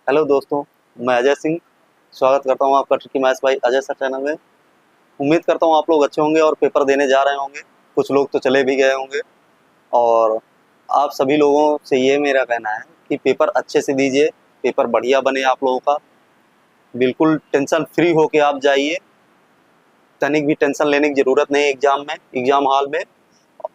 Hello दोस्तों, मैं अजय सिंह स्वागत करता हूं आपका tricky maths by Ajay sir channel में। उम्मीद करता हूं आप लोग अच्छे होंगे और पेपर देने जा रहे होंगे। कुछ लोग तो चले भी गए होंगे और आप सभी लोगों से ये मेरा कहना है कि पेपर अच्छे से दीजिए, पेपर बढ़िया बने आप लोगों का। बिल्कुल टेंशन फ्री होके आप जाइए, तनिक भी टेंशन लेने की ज़रूरत नहीं एग्ज़ाम में, एग्ज़ाम हॉल में।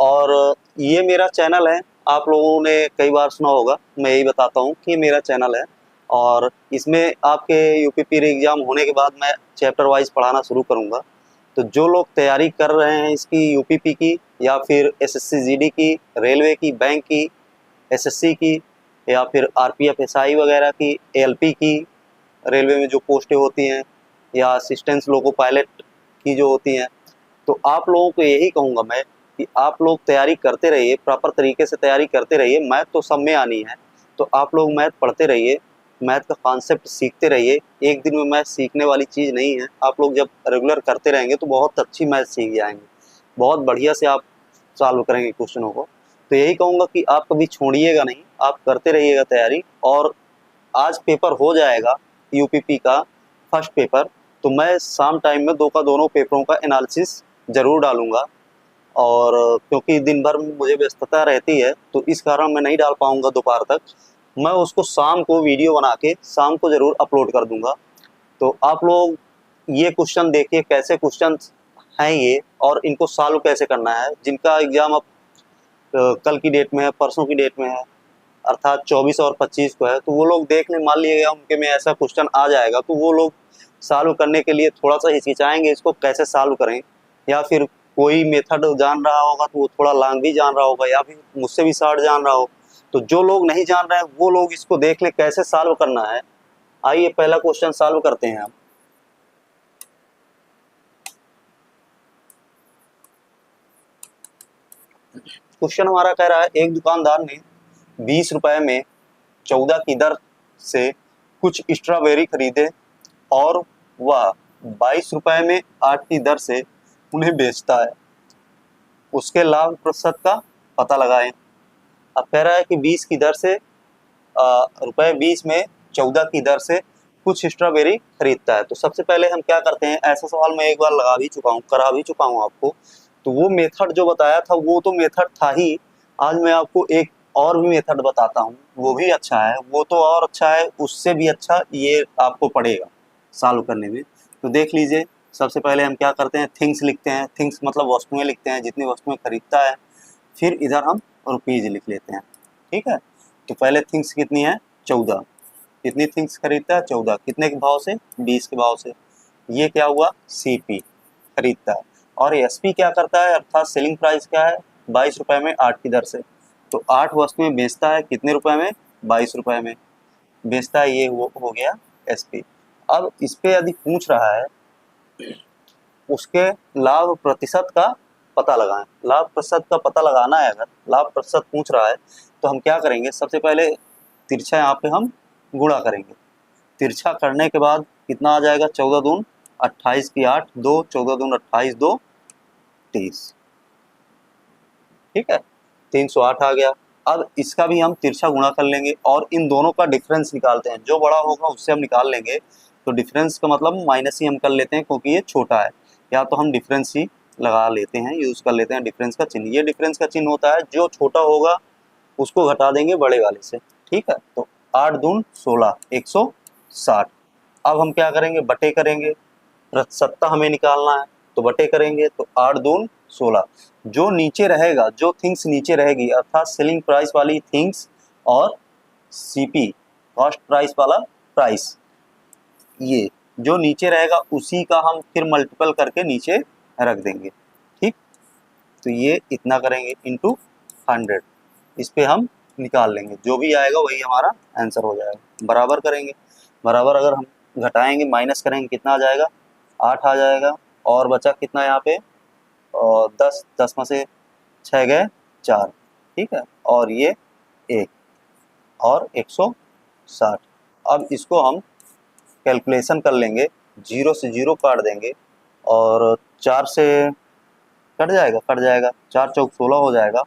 और ये मेरा चैनल है, आप लोगों ने कई बार सुना होगा, मैं यही बताता हूँ कि ये मेरा चैनल है और इसमें आपके यूपीपी एग्ज़ाम होने के बाद मैं चैप्टर वाइज पढ़ाना शुरू करूँगा। तो जो लोग तैयारी कर रहे हैं इसकी यूपीपी की या फिर एसएससी जीडी की, रेलवे की, बैंक की, एसएससी की या फिर आरपीएफ एसआई वगैरह की, एएलपी की, रेलवे में जो पोस्टें होती हैं या असिस्टेंट लोको पायलट की जो होती हैं, तो आप लोगों को यही कहूँगा मैं कि आप लोग तैयारी करते रहिए, प्रॉपर तरीके से तैयारी करते रहिए। मैथ तो सब में आनी है, तो आप लोग मैथ पढ़ते रहिए, मैथ का कॉन्सेप्ट सीखते रहिए। एक दिन में मैथ सीखने वाली चीज़ नहीं है, आप लोग जब रेगुलर करते रहेंगे तो बहुत अच्छी मैथ सीख जाएंगे, बहुत बढ़िया से आप सॉल्व करेंगे क्वेश्चनों को। तो यही कहूँगा कि आप कभी छोड़िएगा नहीं, आप करते रहिएगा तैयारी। और आज पेपर हो जाएगा यूपीपी का फर्स्ट पेपर, तो मैं शाम टाइम में दोनों पेपरों का एनालिसिस ज़रूर डालूंगा। और क्योंकि दिन भर मुझे व्यस्तता रहती है तो इस कारण मैं नहीं डाल पाऊंगा दोपहर तक। मैं उसको शाम को वीडियो बना के शाम को ज़रूर अपलोड कर दूंगा। तो आप लोग ये क्वेश्चन देखिए कैसे क्वेश्चन हैं ये, और इनको सॉल्व कैसे करना है। जिनका एग्ज़ाम अब कल की डेट में है, परसों की डेट में है, अर्थात 24 और 25 को है, तो वो लोग देख लें, मान लिएगा उनके में ऐसा क्वेश्चन आ जाएगा तो वो लोग सॉल्व करने के लिए थोड़ा सा हिचकिचाएंगे, इसको कैसे सॉल्व करें। या फिर कोई मेथड जान रहा होगा तो वो थोड़ा लॉन्ग भी जान रहा होगा या फिर मुझसे भी शॉर्ट जान रहा हो, तो जो लोग नहीं जान रहे हैं वो लोग इसको देख लें कैसे सॉल्व करना है। आइए पहला क्वेश्चन सॉल्व करते हैं हम। क्वेश्चन हमारा कह रहा है, एक दुकानदार ने 20 रुपए में 14 की दर से कुछ स्ट्रॉबेरी खरीदे और वह 22 रुपए में 8 की दर से उन्हें बेचता है। उसके लाभ प्रतिशत का पता लगाएं। अब कह रहा है कि 20 की दर से रुपए 20 में 14 की दर से कुछ स्ट्रॉबेरी खरीदता है। तो सबसे पहले हम क्या करते हैं, ऐसा सवाल मैं एक बार लगा भी चुका हूँ, करा भी चुका हूँ आपको। तो वो मेथड जो बताया था वो तो मेथड था ही। आज मैं आपको एक और भी मेथड बताता हूँ, वो भी अच्छा है, वो तो और अच्छा है, उससे भी अच्छा ये आपको पड़ेगा सॉल्व करने में। तो देख लीजिए, सबसे पहले हम क्या करते हैं, थिंग्स लिखते हैं। थिंग्स मतलब वस्तुएं लिखते हैं, जितनी वस्तुएं खरीदता है। फिर इधर हम रुपीज लिख लेते हैं, ठीक है। तो पहले थिंग्स कितनी है, 14। कितनी थिंग्स खरीदता है, 14। कितने के भाव से, 20 के भाव से। ये क्या हुआ, सीपी खरीदता है। और एसपी क्या करता है, अर्थात सेलिंग प्राइस क्या है, 22 रुपए में 8 की दर से। तो 8 वस्तुएं बेचता है कितने रुपए में, 22 रुपए में बेचता है। ये हो गया एसपी। अब इस पे यदि पूछ रहा है उसके लाभ प्रतिशत का पता लगाएं। लाभ प्रतिशत का पता लगाना है, अगर लाभ प्रतिशत पूछ रहा है तो हम क्या करेंगे, सबसे पहले तिरछा यहाँ पे हम गुणा करेंगे। तिरछा करने के बाद कितना आ जाएगा, 14 दून 28 की 8, 2 14 दून 28, 2 30, ठीक है, 308 आ गया। अब इसका भी हम तिरछा गुणा कर लेंगे और इन दोनों का डिफरेंस निकालते हैं। जो बड़ा होगा उससे हम निकाल लेंगे, तो डिफरेंस का मतलब माइनस ही हम कर लेते हैं क्योंकि ये छोटा है। या तो हम डिफरेंस ही लगा लेते हैं, यूज कर लेते हैं डिफरेंस का चिन्ह। ये डिफरेंस का चिन्ह होता है, जो छोटा होगा उसको घटा देंगे बड़े वाले से, ठीक है। तो 8 दून 16, 160। अब हम क्या करेंगे, बटे करेंगे, प्रतिशतता हमें निकालना है तो बटे करेंगे। तो 8 दून 16, जो नीचे रहेगा, जो थिंग्स नीचे रहेगी, अर्थात सेलिंग प्राइस वाली थिंग्स और सीपी कॉस्ट प्राइस वाला प्राइस, ये जो नीचे रहेगा उसी का हम फिर मल्टीपल करके नीचे रख देंगे, ठीक। तो ये इतना करेंगे इंटू 100, इस पे हम निकाल लेंगे, जो भी आएगा वही हमारा आंसर हो जाएगा। बराबर करेंगे, बराबर अगर हम घटाएंगे माइनस करेंगे कितना आ जाएगा, 8 आ जाएगा। और बचा कितना यहाँ पे, और 10, 10 में से 6 गए 4, ठीक है। और ये 1 और 160। अब इसको हम कैलकुलेशन कर लेंगे, 0 से 0 काट देंगे और 4 से कट जाएगा, 4 चौक 16 हो जाएगा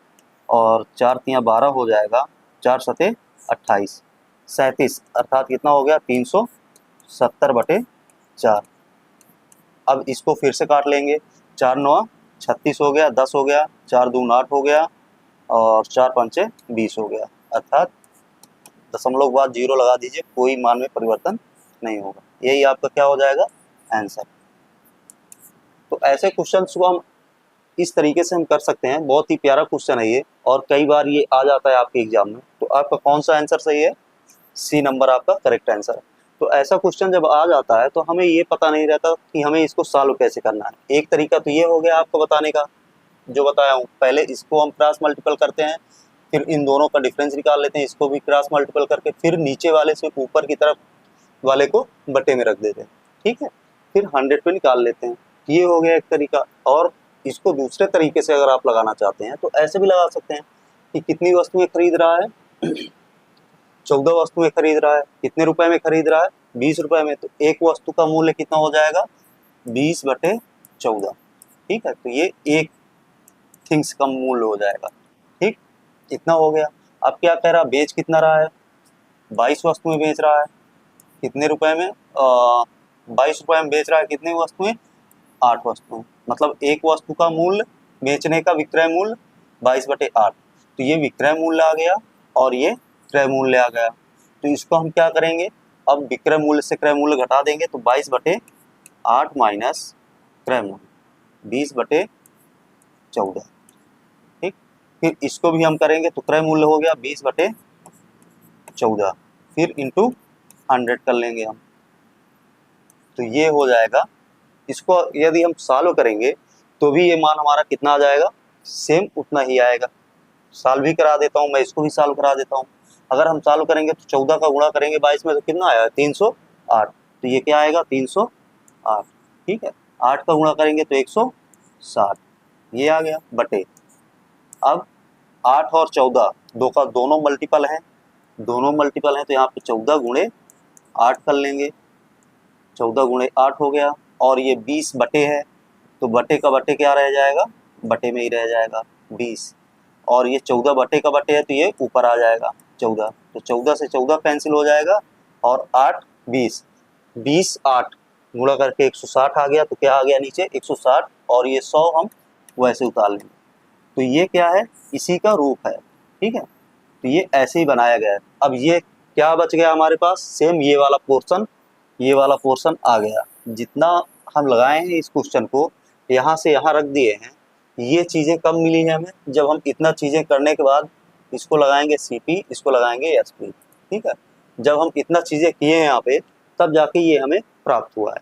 और 4 तियाँ 12 हो जाएगा, 4 सते 28। 37 अर्थात कितना हो गया 370/4। अब इसको फिर से काट लेंगे, 4 9 36 हो गया, 10 हो गया, 4 दूनी 8 हो गया और 4 5 20 हो गया, अर्थात दशमलव के बाद 0 लगा दीजिए, कोई मान में परिवर्तन नहीं होगा। यही आपका क्या हो जाएगा आंसर। तो ऐसे क्वेश्चंस को हम इस तरीके से हम कर सकते हैं। बहुत ही प्यारा क्वेश्चन है ये और कई बार ये आ जाता है आपके एग्जाम में। तो आपका कौन सा आंसर सही है? सी नंबर आपका करेक्ट आंसर है। तो ऐसा क्वेश्चन जब आ जाता है तो हमें ये पता नहीं रहता कि हमें इसको सॉल्व कैसे करना है। एक तरीका तो ये हो गया आपको बताने का, जो बताया हूँ, पहले इसको हम क्रॉस मल्टीपल करते हैं, फिर इन दोनों का डिफरेंस निकाल लेते हैं, इसको भी क्रॉस मल्टीपल करके फिर नीचे वाले से ऊपर की तरफ वाले को बटे में रख देते हैं, ठीक है, फिर 100 पे निकाल लेते हैं। ये हो गया एक तरीका। और इसको दूसरे तरीके से अगर आप लगाना चाहते हैं तो ऐसे भी लगा सकते हैं कि कितनी वस्तुएं खरीद रहा है 14 वस्तुएं खरीद रहा है, कितने रुपए में खरीद रहा है 20 रुपए में, तो एक वस्तु का मूल्य कितना हो जाएगा 20/14, ठीक है। तो ये एक थिंग्स का मूल्य हो जाएगा, ठीक, इतना हो गया। अब क्या कह रहा, बेच कितना रहा है 22 वस्तुएं बेच रहा है, कितने रुपए में 22 रुपए में बेच रहा है, कितनी वस्तुएं 8 वस्तुएं, मतलब एक वस्तु का मूल्य बेचने का विक्रय मूल्य 22/8, तो ये विक्रय मूल्य आ गया और ये क्रय मूल्य आ गया। तो इसको हम क्या करेंगे, अब विक्रय मूल्य से क्रय मूल्य घटा देंगे, तो 22/8 माइनस क्रय मूल्य 20/14, ठीक। फिर इसको भी हम करेंगे तो क्रय मूल्य हो गया 20/14, फिर इंटू 100 कर लेंगे हम, तो ये हो जाएगा। इसको यदि हम सॉल्व करेंगे तो भी ये मान हमारा कितना आ जाएगा, सेम उतना ही आएगा। सॉल्व भी करा देता हूँ मैं, इसको भी सॉल्व करा देता हूँ। अगर हम सॉल्व करेंगे तो 14 का गुणा करेंगे 22 में तो कितना आया 308, तो ये क्या आएगा 308, ठीक है। 8 का गुणा करेंगे तो 160, ये आ गया बटे। अब 8 और 14 दो का दोनों मल्टीपल हैं, दोनों मल्टीपल हैं, तो यहाँ पे 14 गुणे 8 कर लेंगे, 14 गुणे 8 हो गया, और ये 20 बटे है, तो बटे का बटे क्या रह जाएगा, बटे में ही रह जाएगा 20, और ये 14 बटे का बटे है तो ये ऊपर आ जाएगा 14, तो 14 से 14 कैंसिल हो जाएगा, और 8 20, 20 8 गुणा करके 160 आ गया, तो क्या आ गया नीचे 160, और ये 100 हम वैसे उतार लेंगे। तो ये क्या है, इसी का रूप है, ठीक है। तो ये ऐसे ही बनाया गया है। अब ये क्या बच गया हमारे पास, सेम ये वाला पोर्शन आ गया। जितना हम लगाए हैं इस क्वेश्चन को यहाँ से यहाँ रख दिए हैं, ये चीज़ें कब मिली हैं हमें, जब हम इतना चीज़ें करने के बाद इसको लगाएंगे CP, इसको लगाएंगे SP, ठीक है। जब हम इतना चीज़ें किए हैं यहाँ पे, तब जाके ये हमें प्राप्त हुआ है।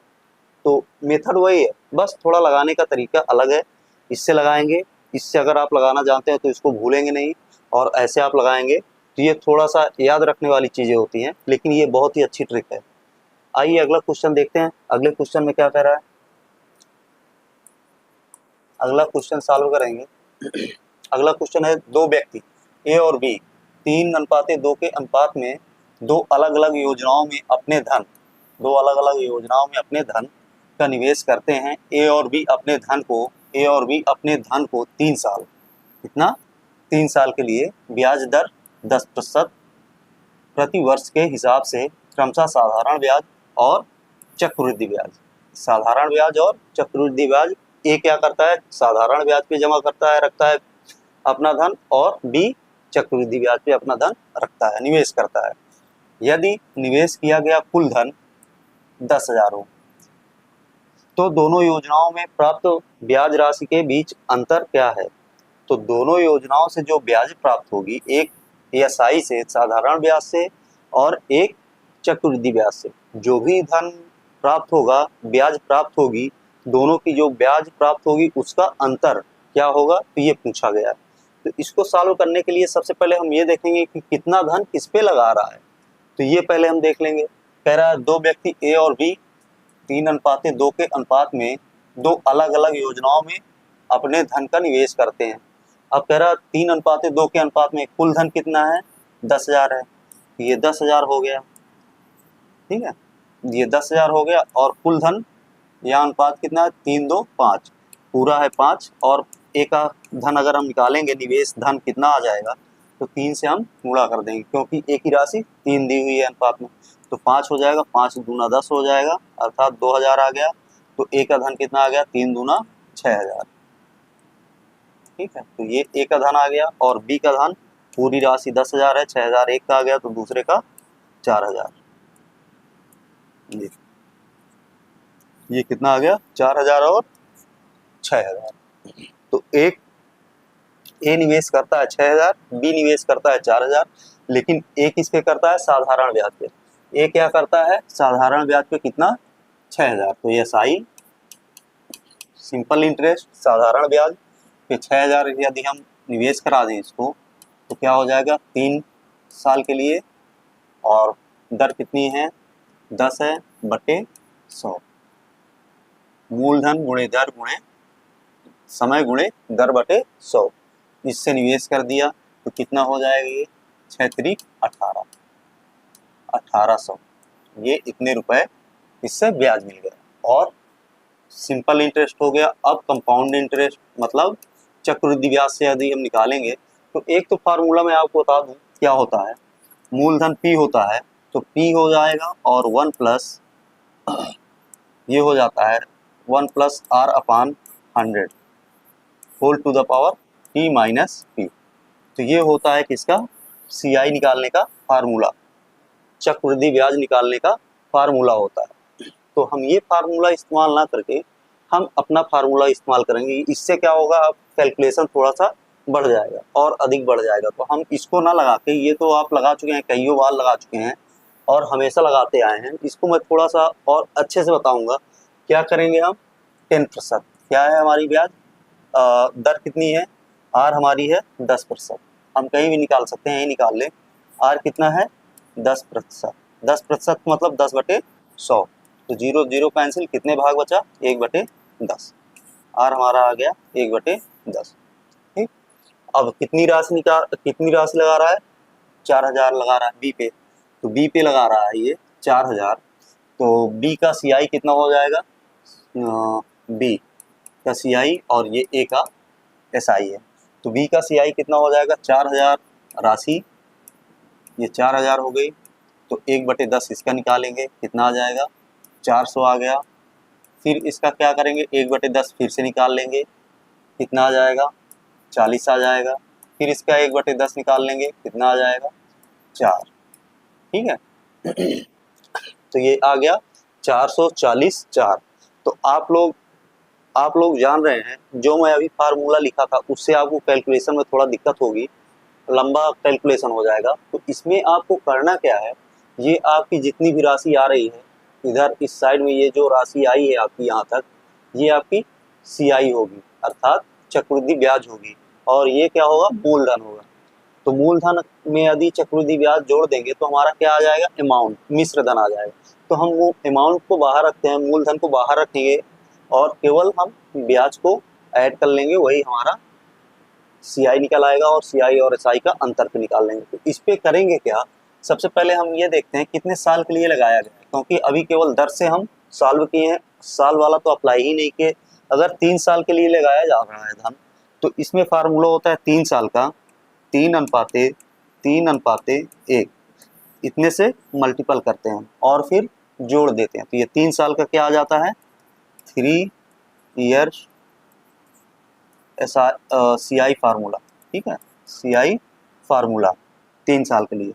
तो मेथड वही है, बस थोड़ा लगाने का तरीका अलग है। इससे लगाएंगे, इससे अगर आप लगाना जानते हैं तो इसको भूलेंगे नहीं, और ऐसे आप लगाएंगे तो ये थोड़ा सा याद रखने वाली चीज़ें होती हैं, लेकिन ये बहुत ही अच्छी ट्रिक है। आइए अगला क्वेश्चन देखते हैं। अगले क्वेश्चन में क्या कह रहा है, अगला क्वेश्चन सॉल्व करेंगे। अगला क्वेश्चन है, दो व्यक्ति A और B 3:2 के अनुपात में दो अलग अलग योजनाओं में अपने धन का निवेश करते हैं। A और B अपने धन को 3 साल, कितना 3 साल के लिए ब्याज दर 10% प्रति वर्ष के हिसाब से क्रमशः साधारण ब्याज और चक्रवृद्धि ब्याज, साधारण ब्याज और चक्रवृद्धि ब्याज, ए क्या करता है, साधारण ब्याज पे जमा करता है, रखता है अपना धन, और बी चक्रवृद्धि ब्याज पे अपना धन रखता है, निवेश करता है। यदि निवेश किया गया कुल धन 10,000 हो, तो दोनों योजनाओं में प्राप्त ब्याज राशि के बीच अंतर क्या है। तो दोनों योजनाओं से जो ब्याज प्राप्त होगी, एक SI से साधारण ब्याज से और एक चक्रवृद्धि ब्याज से, जो भी धन प्राप्त होगा, ब्याज प्राप्त होगी, दोनों की जो ब्याज प्राप्त होगी उसका अंतर क्या होगा, तो ये पूछा गया है। तो इसको सॉल्व करने के लिए सबसे पहले हम ये देखेंगे कि कितना धन किस पे लगा रहा है, तो ये पहले हम देख लेंगे। कह रहा है दो व्यक्ति A और B 3:2 के अनुपात में दो अलग अलग योजनाओं में अपने धन का निवेश करते हैं। अब कह रहा है 3:2 के अनुपात में कुल धन कितना है 10,000 है, ये 10,000 हो गया, ठीक है, ये 10,000 हो गया, और कुल धन यहाँ अनुपात कितना है 3 2 5, पूरा है 5, और एक धन अगर हम निकालेंगे निवेश धन कितना आ जाएगा, तो 3 से हम गुणा कर देंगे, क्योंकि एक ही राशि 3 दी हुई है अनुपात में। तो 5 हो जाएगा, 5 दूना 10 हो जाएगा, अर्थात 2000 आ गया। तो ए का धन कितना आ गया, 3 दूना 6000। ठीक है, तो ये ए का धन आ गया। और बी का धन, पूरी राशि 10,000 है, 6,000 एक का आ गया, तो दूसरे का 4,000। ये कितना आ गया, 4,000 और 6,000। तो एक ए निवेश करता है 6,000, बी निवेश करता है 4,000, लेकिन ए किस पे करता है, साधारण ब्याज पे। ए क्या करता है, साधारण ब्याज पे कितना, 6,000। तो ये SI सिंपल इंटरेस्ट साधारण ब्याज पे 6,000 यदि हम निवेश करा दें इसको, तो क्या हो जाएगा, 3 साल के लिए, और दर कितनी है, 10 है बटे 100। मूलधन गुणे दर गुणे समय गुणे दर बटे 100। इससे निवेश कर दिया तो कितना हो जाएगा, ये 6 त्रिक 18, 1800। ये इतने रुपए इससे ब्याज मिल गया। और सिंपल इंटरेस्ट हो गया। अब कंपाउंड इंटरेस्ट मतलब चक्रवृद्धि ब्याज से यदि हम निकालेंगे, तो एक तो फार्मूला मैं आपको बता दूं क्या होता है, मूलधन P होता है, तो P हो जाएगा और 1 प्लस ये हो जाता है 1 plus R upon 100 whole to the power T minus P। तो ये होता है किसका, CI निकालने का फार्मूला, चक्रवृद्धि ब्याज निकालने का फार्मूला होता है। तो हम ये फार्मूला इस्तेमाल ना करके हम अपना फार्मूला इस्तेमाल करेंगे। इससे क्या होगा, अब कैलकुलेशन थोड़ा सा बढ़ जाएगा और अधिक बढ़ जाएगा। तो हम इसको ना लगा के, ये तो आप लगा चुके हैं, कईयों बार लगा चुके हैं और हमेशा लगाते आए हैं, इसको मैं थोड़ा सा और अच्छे से बताऊंगा। क्या करेंगे हम, 10%। क्या है हमारी ब्याज दर कितनी है, R हमारी है 10%। हम कहीं भी निकाल सकते हैं, यही निकाल लें। R कितना है, 10%। 10% मतलब 10 बटे 100। तो 0 0 कैंसिल, कितने भाग बचा, 1 बटे 10। R हमारा आ गया 1 बटे 10। ठीक, अब कितनी राशि लगा रहा है, 4,000 लगा रहा है बी पे। तो बी पे लगा रहा है ये 4,000। तो बी का CI कितना हो जाएगा, बी का CI और ये ए का SI है। तो बी का CI कितना हो जाएगा, 4,000 राशि, ये 4,000 हो गई। तो 1 बटे 10 इसका निकालेंगे, कितना आ जाएगा, 400 आ गया। फिर इसका क्या करेंगे, 1 बटे 10 फिर से निकाल लेंगे, कितना आ जाएगा, 40 आ जाएगा। फिर इसका 1 बटे 10 निकाल लेंगे, कितना आ जाएगा, 4। ठीक है, तो ये आ गया 440 4। तो आप लोग जान रहे हैं, जो मैं अभी फार्मूला लिखा था उससे आपको कैलकुलेशन में थोड़ा दिक्कत होगी, लंबा कैलकुलेशन हो जाएगा। तो इसमें आपको करना क्या है, ये आपकी जितनी भी राशि आ रही है इधर इस साइड में, ये जो राशि आई है आपकी यहाँ तक, ये आपकी CI होगी, अर्थात चक्रवृद्धि ब्याज होगी। और ये क्या होगा, मूलधन होगा। तो मूलधन में यदि चक्रवृद्धि ब्याज जोड़ देंगे तो हमारा क्या आ जाएगा, अमाउंट, मिश्र धन आ जाएगा। तो हम वो अमाउंट को बाहर रखते हैं, मूलधन को बाहर रखेंगे और केवल हम ब्याज को ऐड कर लेंगे, वही हमारा CI निकल आएगा। और CI और SI का अंतर पे निकाल लेंगे। तो इस पे करेंगे क्या, सबसे पहले हम ये देखते हैं कितने साल के लिए लगाया गया है, क्योंकि अभी केवल दर से हम सॉल्व किए हैं, साल वाला तो अप्लाई ही नहीं किए। अगर 3 साल के लिए लगाया जा रहा है धन, तो इसमें फार्मूला होता है 3 साल का, 3:1 इतने से मल्टीपल करते हैं और फिर जोड़ देते हैं। तो ये 3 साल का क्या आ जाता है, 3 ईयर्स CI फार्मूला। ठीक है, CI फार्मूला 3 साल के लिए।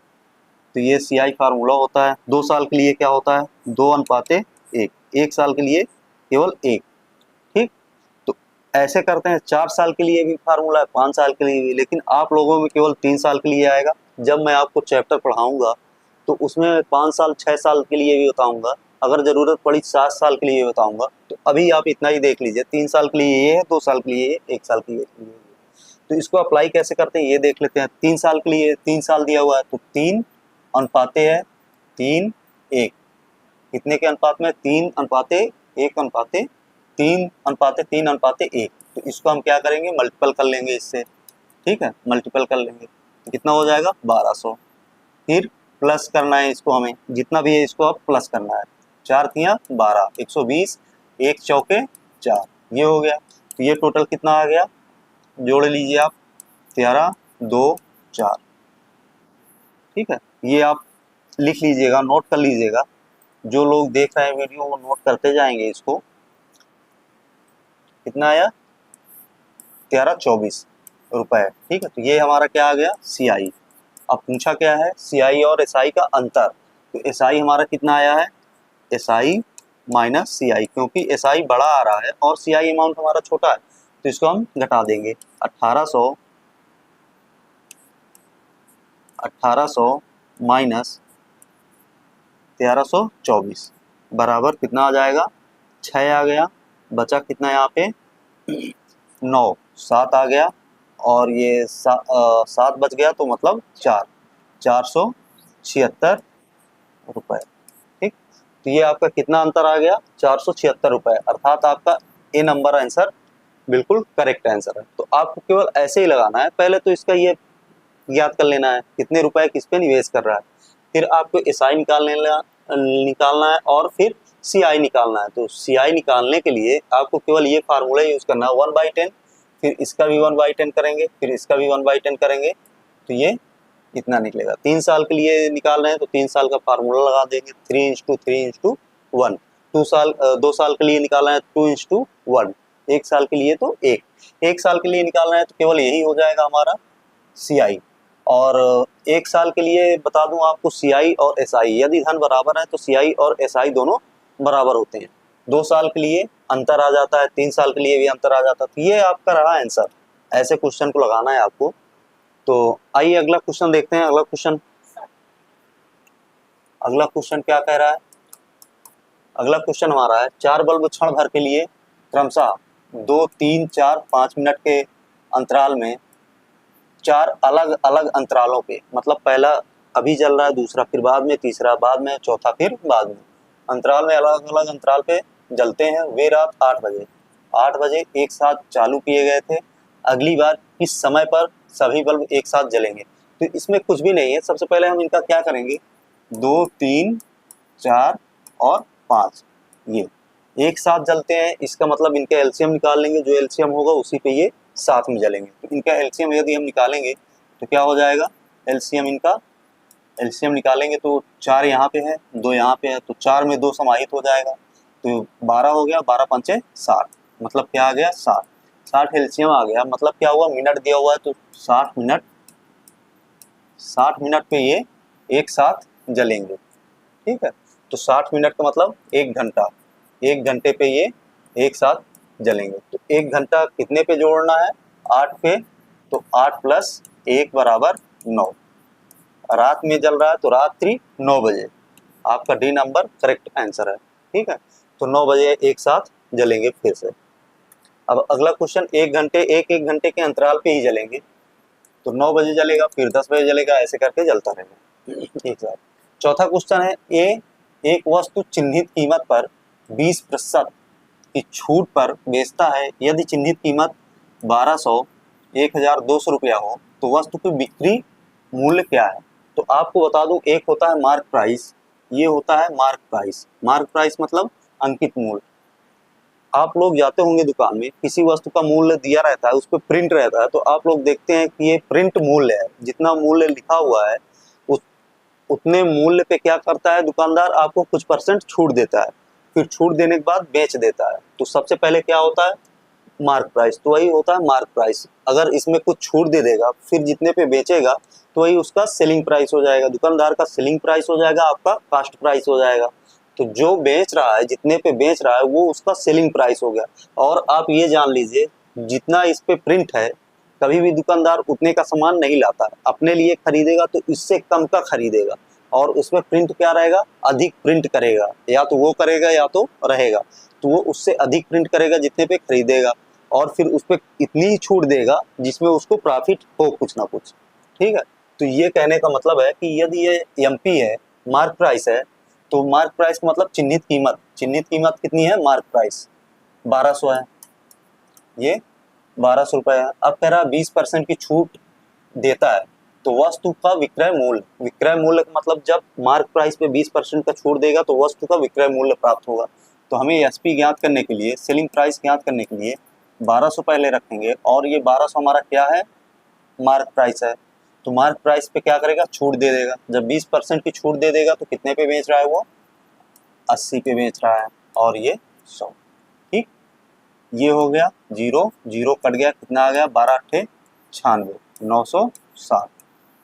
तो ये CI फार्मूला होता है। 2 साल के लिए क्या होता है, 2:1। 1 साल के लिए केवल 1। ठीक, तो ऐसे करते हैं। 4 साल के लिए भी फार्मूला है, 5 साल के लिए भी, लेकिन आप लोगों में केवल 3 साल के लिए आएगा। जब मैं आपको चैप्टर पढ़ाऊंगा तो उसमें 5 साल 6 साल के लिए भी बताऊंगा, अगर ज़रूरत पड़ी 7 साल के लिए बताऊंगा। तो अभी आप इतना ही देख लीजिए, 3 साल के लिए ये है, 2 साल के लिए ये, 1 साल के लिए ये। तो इसको अप्लाई कैसे करते हैं ये देख लेते हैं। 3 साल के लिए 3 साल दिया हुआ है, तो 3:1 है, 3:1 कितने के अनुपात में, 3:1 3:3:1। तो इसको हम क्या करेंगे, मल्टीपल कर लेंगे इससे। ठीक है, मल्टीपल कर लेंगे तो कितना हो जाएगा, 1200। फिर प्लस करना है इसको, हमें जितना भी है इसको अब प्लस करना है। 4 तियां 12, 120, 1 चौके 4, ये हो गया। तो ये टोटल कितना आ गया, जोड़ लीजिए आप, 13 2 4। ठीक है, ये आप लिख लीजिएगा, नोट कर लीजिएगा। जो लोग देख रहे हैं वीडियो वो नोट करते जाएंगे इसको। कितना आया? 1324 रुपए। ठीक है, तो ये हमारा क्या आ गया? CI। अब पूछा क्या है? CI और SI का अंतर। तो SI हमारा कितना आया है? SI माइनस CI, क्योंकि SI बड़ा आ रहा है और CI अमाउंट हमारा छोटा है, तो इसको हम घटा देंगे। 1800 माइनस 1324 बराबर कितना आ जाएगा? 6 आ गया। बचा कितना यहाँ पे? 9, 7 आ गया, और ये 7 बच गया, तो मतलब 476 रुपए। ठीक, तो ये आपका कितना अंतर आ गया? 476 रुपए, अर्थात आपका ए नंबर आंसर बिल्कुल करेक्ट आंसर है। तो आपको केवल ऐसे ही लगाना है, पहले तो इसका ये याद कर लेना है कितने रुपए किस पे निवेश कर रहा है, फिर आपको SI निकालना है और फिर CI निकालना है। तो CI निकालने के लिए आपको केवल ये फार्मूला यूज करना है, 1/10, फिर इसका भी 1/10 करेंगे, फिर इसका भी 1/10 करेंगे, तो ये इतना निकलेगा। 3 साल के लिए निकाल रहे हैं तो 3 साल का फार्मूला लगा देंगे, 3/3/1। 2 साल के लिए निकालना है 2/1। 1 साल के लिए तो 1 साल के लिए निकालना है तो केवल यही हो जाएगा हमारा CI। और 1 साल के लिए बता दूं आपको, CI और SI यदि धन बराबर है तो CI और SI दोनों बराबर होते हैं। 2 साल के लिए अंतर आ जाता है, 3 साल के लिए भी अंतर आ जाता है। तो ये आपका रहा आंसर। ऐसे क्वेश्चन को लगाना है आपको। तो आइए अगला क्वेश्चन देखते हैं। अगला क्वेश्चन क्या कह रहा है? अगला क्वेश्चन हमारा है, 4 बल्ब क्षण भर के लिए क्रमशः 2, 3, 4, 5 मिनट के अंतराल में 4 अलग अलग अंतरालों पे, मतलब पहला अभी जल रहा है, दूसरा फिर बाद में, तीसरा बाद में, चौथा फिर बाद में, अंतराल में अलग अलग अंतराल पे जलते हैं। वे रात 8 बजे एक साथ चालू किए गए थे। अगली बार किस समय पर सभी बल्ब एक साथ जलेंगे? तो इसमें कुछ भी नहीं है। सबसे पहले हम इनका क्या करेंगे, 2, 3, 4 और 5 ये एक साथ जलते हैं, इसका मतलब इनका एलसीएम निकाल लेंगे। जो एलसीएम होगा उसी पे ये साथ में जलेंगे। तो इनका एलसीएम यदि हम निकालेंगे तो क्या हो जाएगा? एलसीएम निकालेंगे तो 4 यहाँ पे है, 2 यहाँ पे है, तो 4 में 2 समाहित हो जाएगा, तो 12 हो गया। 12 पंचे 60, मतलब क्या आ गया? 60। 60 एलसीएम आ गया, मतलब क्या हुआ? मिनट दिया हुआ है तो 60 मिनट पे ये एक साथ जलेंगे। ठीक है, तो 60 मिनट का मतलब 1 घंटा। 1 घंटे पे ये एक साथ जलेंगे। तो 1 घंटा कितने पे जोड़ना है? 8 पे, तो 8 + 1 बराबर 9। रात में जल रहा है तो रात्रि 9 बजे। आपका डी नंबर करेक्ट आंसर है। ठीक है, तो 9 बजे एक साथ जलेंगे फिर से। अब अगला क्वेश्चन, 1 घंटे एक घंटे के अंतराल पे ही जलेंगे। तो 9 बजे जलेगा, फिर 10 बजे जलेगा, ऐसे करके जलता रहेगा एक साथ। चौथा क्वेश्चन है, एक वस्तु चिन्हित कीमत पर 20% की छूट पर बेचता है। यदि चिन्हित कीमत 1200, 1200 रुपया हो तो वस्तु की बिक्री मूल्य क्या है? तो आपको बता दूं, एक होता है मार्क प्राइस, ये होता है मार्क प्राइस। मार्क प्राइस मतलब अंकित मूल्य। आप लोग जाते होंगे दुकान में, किसी वस्तु का मूल्य दिया रहता है, उस पर प्रिंट रहता है, तो आप लोग देखते हैं कि ये प्रिंट मूल्य है। जितना मूल्य लिखा हुआ है उतने मूल्य पे क्या करता है दुकानदार? आपको कुछ % छूट देता है, फिर छूट देने के बाद बेच देता है। तो सबसे पहले क्या होता है? Mark price. तो वही होता है मार्क प्राइस। अगर इसमें कुछ छूट दे देगा, फिर जितने पे बेचेगा तो वही उसका सेलिंग प्राइस हो जाएगा। दुकानदार का सेलिंग प्राइस हो जाएगा, आपका कास्ट प्राइस हो जाएगा। तो जो बेच रहा है, जितने पे बेच रहा है, वो उसका सेलिंग प्राइस हो गया। और आप ये जान लीजिए, जितना इस पे प्रिंट है, कभी भी दुकानदार उतने का सामान नहीं लाता है। अपने लिए खरीदेगा तो इससे कम का खरीदेगा, और उसमें प्रिंट क्या रहेगा? अधिक प्रिंट करेगा, या तो वो करेगा या तो रहेगा। तो वो उससे अधिक प्रिंट करेगा जितने पे खरीदेगा, और फिर उस पर इतनी ही छूट देगा जिसमें उसको प्रॉफिट हो कुछ ना कुछ। ठीक है, तो ये कहने का मतलब है कि यदि ये एमपी है, मार्क प्राइस है, तो मार्क प्राइस का मतलब चिन्हित कीमत। चिन्हित कीमत कितनी है? मार्क प्राइस 1200 है, ये 1200 रुपए है। अब कह रहा 20% की छूट देता है, तो वस्तु का विक्रय मूल्य। विक्रय मूल्य का मतलब जब मार्क प्राइस पे 20% का छूट देगा तो वस्तु का विक्रय मूल्य प्राप्त होगा। तो हमें एसपी ज्ञात करने के लिए, सेलिंग प्राइस ज्ञात करने के लिए 1200 पहले रखेंगे, और ये 1200 हमारा क्या है? मार्क प्राइस है। तो मार्क प्राइस पे क्या करेगा, छूट दे देगा। जब 20% की छूट दे देगा तो कितने पे बेच रहा है वो, 80 पे बेच रहा है, और ये 100। ठीक, ये हो गया जीरो, जीरो कट गया, कितना आ गया, 12 अट्ठे 96, 960।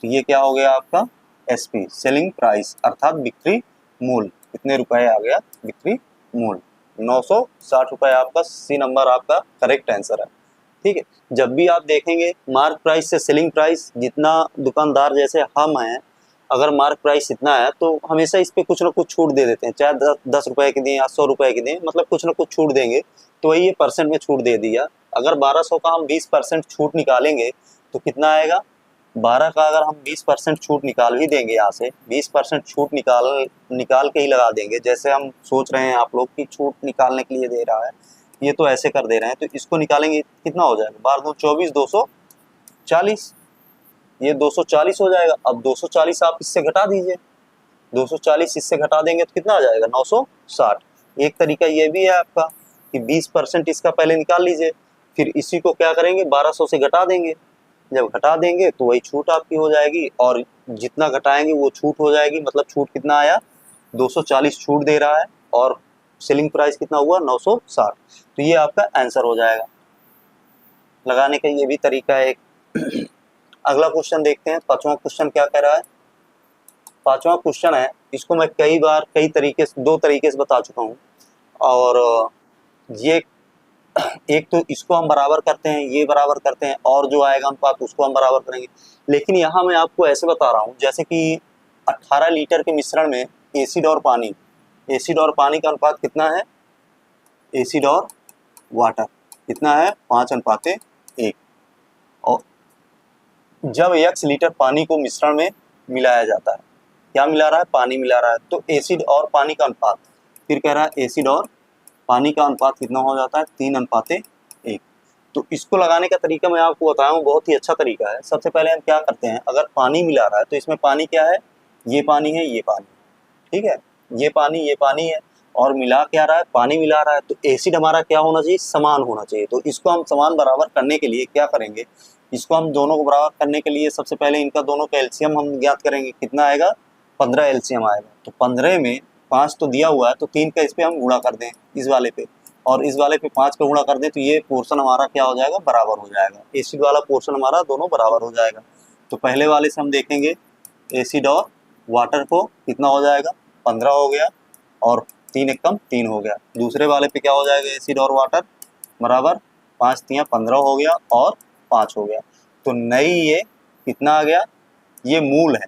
तो ये क्या हो गया आपका एसपी, सेलिंग प्राइस, अर्थात बिक्री मूल्य, कितने रुपए आ गया, बिक्री मूल्य 960 रुपए। आपका सी नंबर आपका करेक्ट आंसर है। ठीक है, जब भी आप देखेंगे मार्क प्राइस से सेलिंग प्राइस, जितना दुकानदार जैसे हम हैं, अगर मार्क प्राइस इतना है तो हमेशा इस पे कुछ ना कुछ छूट दे देते हैं, चाहे 10 रुपए की दें या 100 रुपए की दें, मतलब कुछ ना कुछ छूट देंगे। तो वही ये परसेंट में छूट दे दिया। अगर 1200 का हम 20% छूट निकालेंगे तो कितना आएगा, 12 का अगर हम 20% छूट निकाल भी देंगे, यहाँ से 20% छूट निकाल के ही लगा देंगे। जैसे हम सोच रहे हैं आप लोग की छूट निकालने के लिए दे रहा है, ये तो ऐसे कर दे रहे हैं, तो इसको निकालेंगे कितना हो जाएगा, 12 दूनी 24, 240, ये 240 हो जाएगा। अब 240 आप इससे घटा दीजिए, 240 इससे घटा देंगे तो कितना आ जाएगा, 960। एक तरीका ये भी है आपका कि 20% इसका पहले निकाल लीजिए, फिर इसी को क्या करेंगे, 1200 से घटा देंगे। जब घटा देंगे तो वही छूट आपकी हो जाएगी, और जितना घटाएंगे वो छूट हो जाएगी। मतलब छूट कितना आया, 240 छूट दे रहा है, और सेलिंग प्राइस कितना हुआ, 960। तो ये आपका आंसर हो जाएगा। लगाने का ये भी तरीका है एक। अगला क्वेश्चन देखते हैं, पांचवा क्वेश्चन क्या कह रहा है। पांचवा क्वेश्चन है, इसको मैं कई बार कई तरीके से, दो तरीके से बता चुका हूँ, और ये एक तो इसको हम बराबर करते हैं, ये बराबर करते हैं, और जो आएगा अनुपात उसको हम बराबर करेंगे। लेकिन यहाँ मैं आपको ऐसे बता रहा हूँ, जैसे कि 18 लीटर के मिश्रण में एसिड और पानी, एसिड और पानी का अनुपात कितना है, एसिड और वाटर कितना है, 5:1। और जब 1 लीटर पानी को मिश्रण में मिलाया जाता है, क्या मिला रहा है, पानी मिला रहा है, तो एसिड और पानी का अनुपात, फिर कह रहा है एसिड और पानी का अनुपात कितना हो जाता है, 3:1। तो इसको लगाने का तरीका मैं आपको बताया हूँ, बहुत ही अच्छा तरीका है। सबसे पहले हम क्या करते हैं, अगर पानी मिला रहा है तो इसमें पानी क्या है, ये पानी है, ये पानी, ठीक है, ये पानी है, और मिला क्या रहा है, पानी मिला रहा है। तो एसिड हमारा क्या होना चाहिए, समान होना चाहिए। तो इसको हम समान बराबर करने के लिए क्या करेंगे, इसको हम दोनों को बराबर करने के लिए सबसे पहले इनका दोनों का एलसीएम हम ज्ञात करेंगे। कितना आएगा, 15 एलसीएम आएगा। तो 15 में 5 तो दिया हुआ है, तो 3 का इस पे हम गुणा कर दें, इस वाले पे, और इस वाले पे 5 का गुणा कर दें, तो ये पोर्शन हमारा क्या हो जाएगा, बराबर हो जाएगा। एसिड वाला पोर्शन हमारा दोनों बराबर हो जाएगा। तो पहले वाले से हम देखेंगे एसिड और वाटर को कितना हो जाएगा, 15 हो गया, और 3 एकम 3 हो गया। दूसरे वाले पे क्या हो जाएगा, एसिड और वाटर बराबर 5 3 15 हो गया, और 5 हो गया। तो नई ये कितना आ गया, ये मूल है।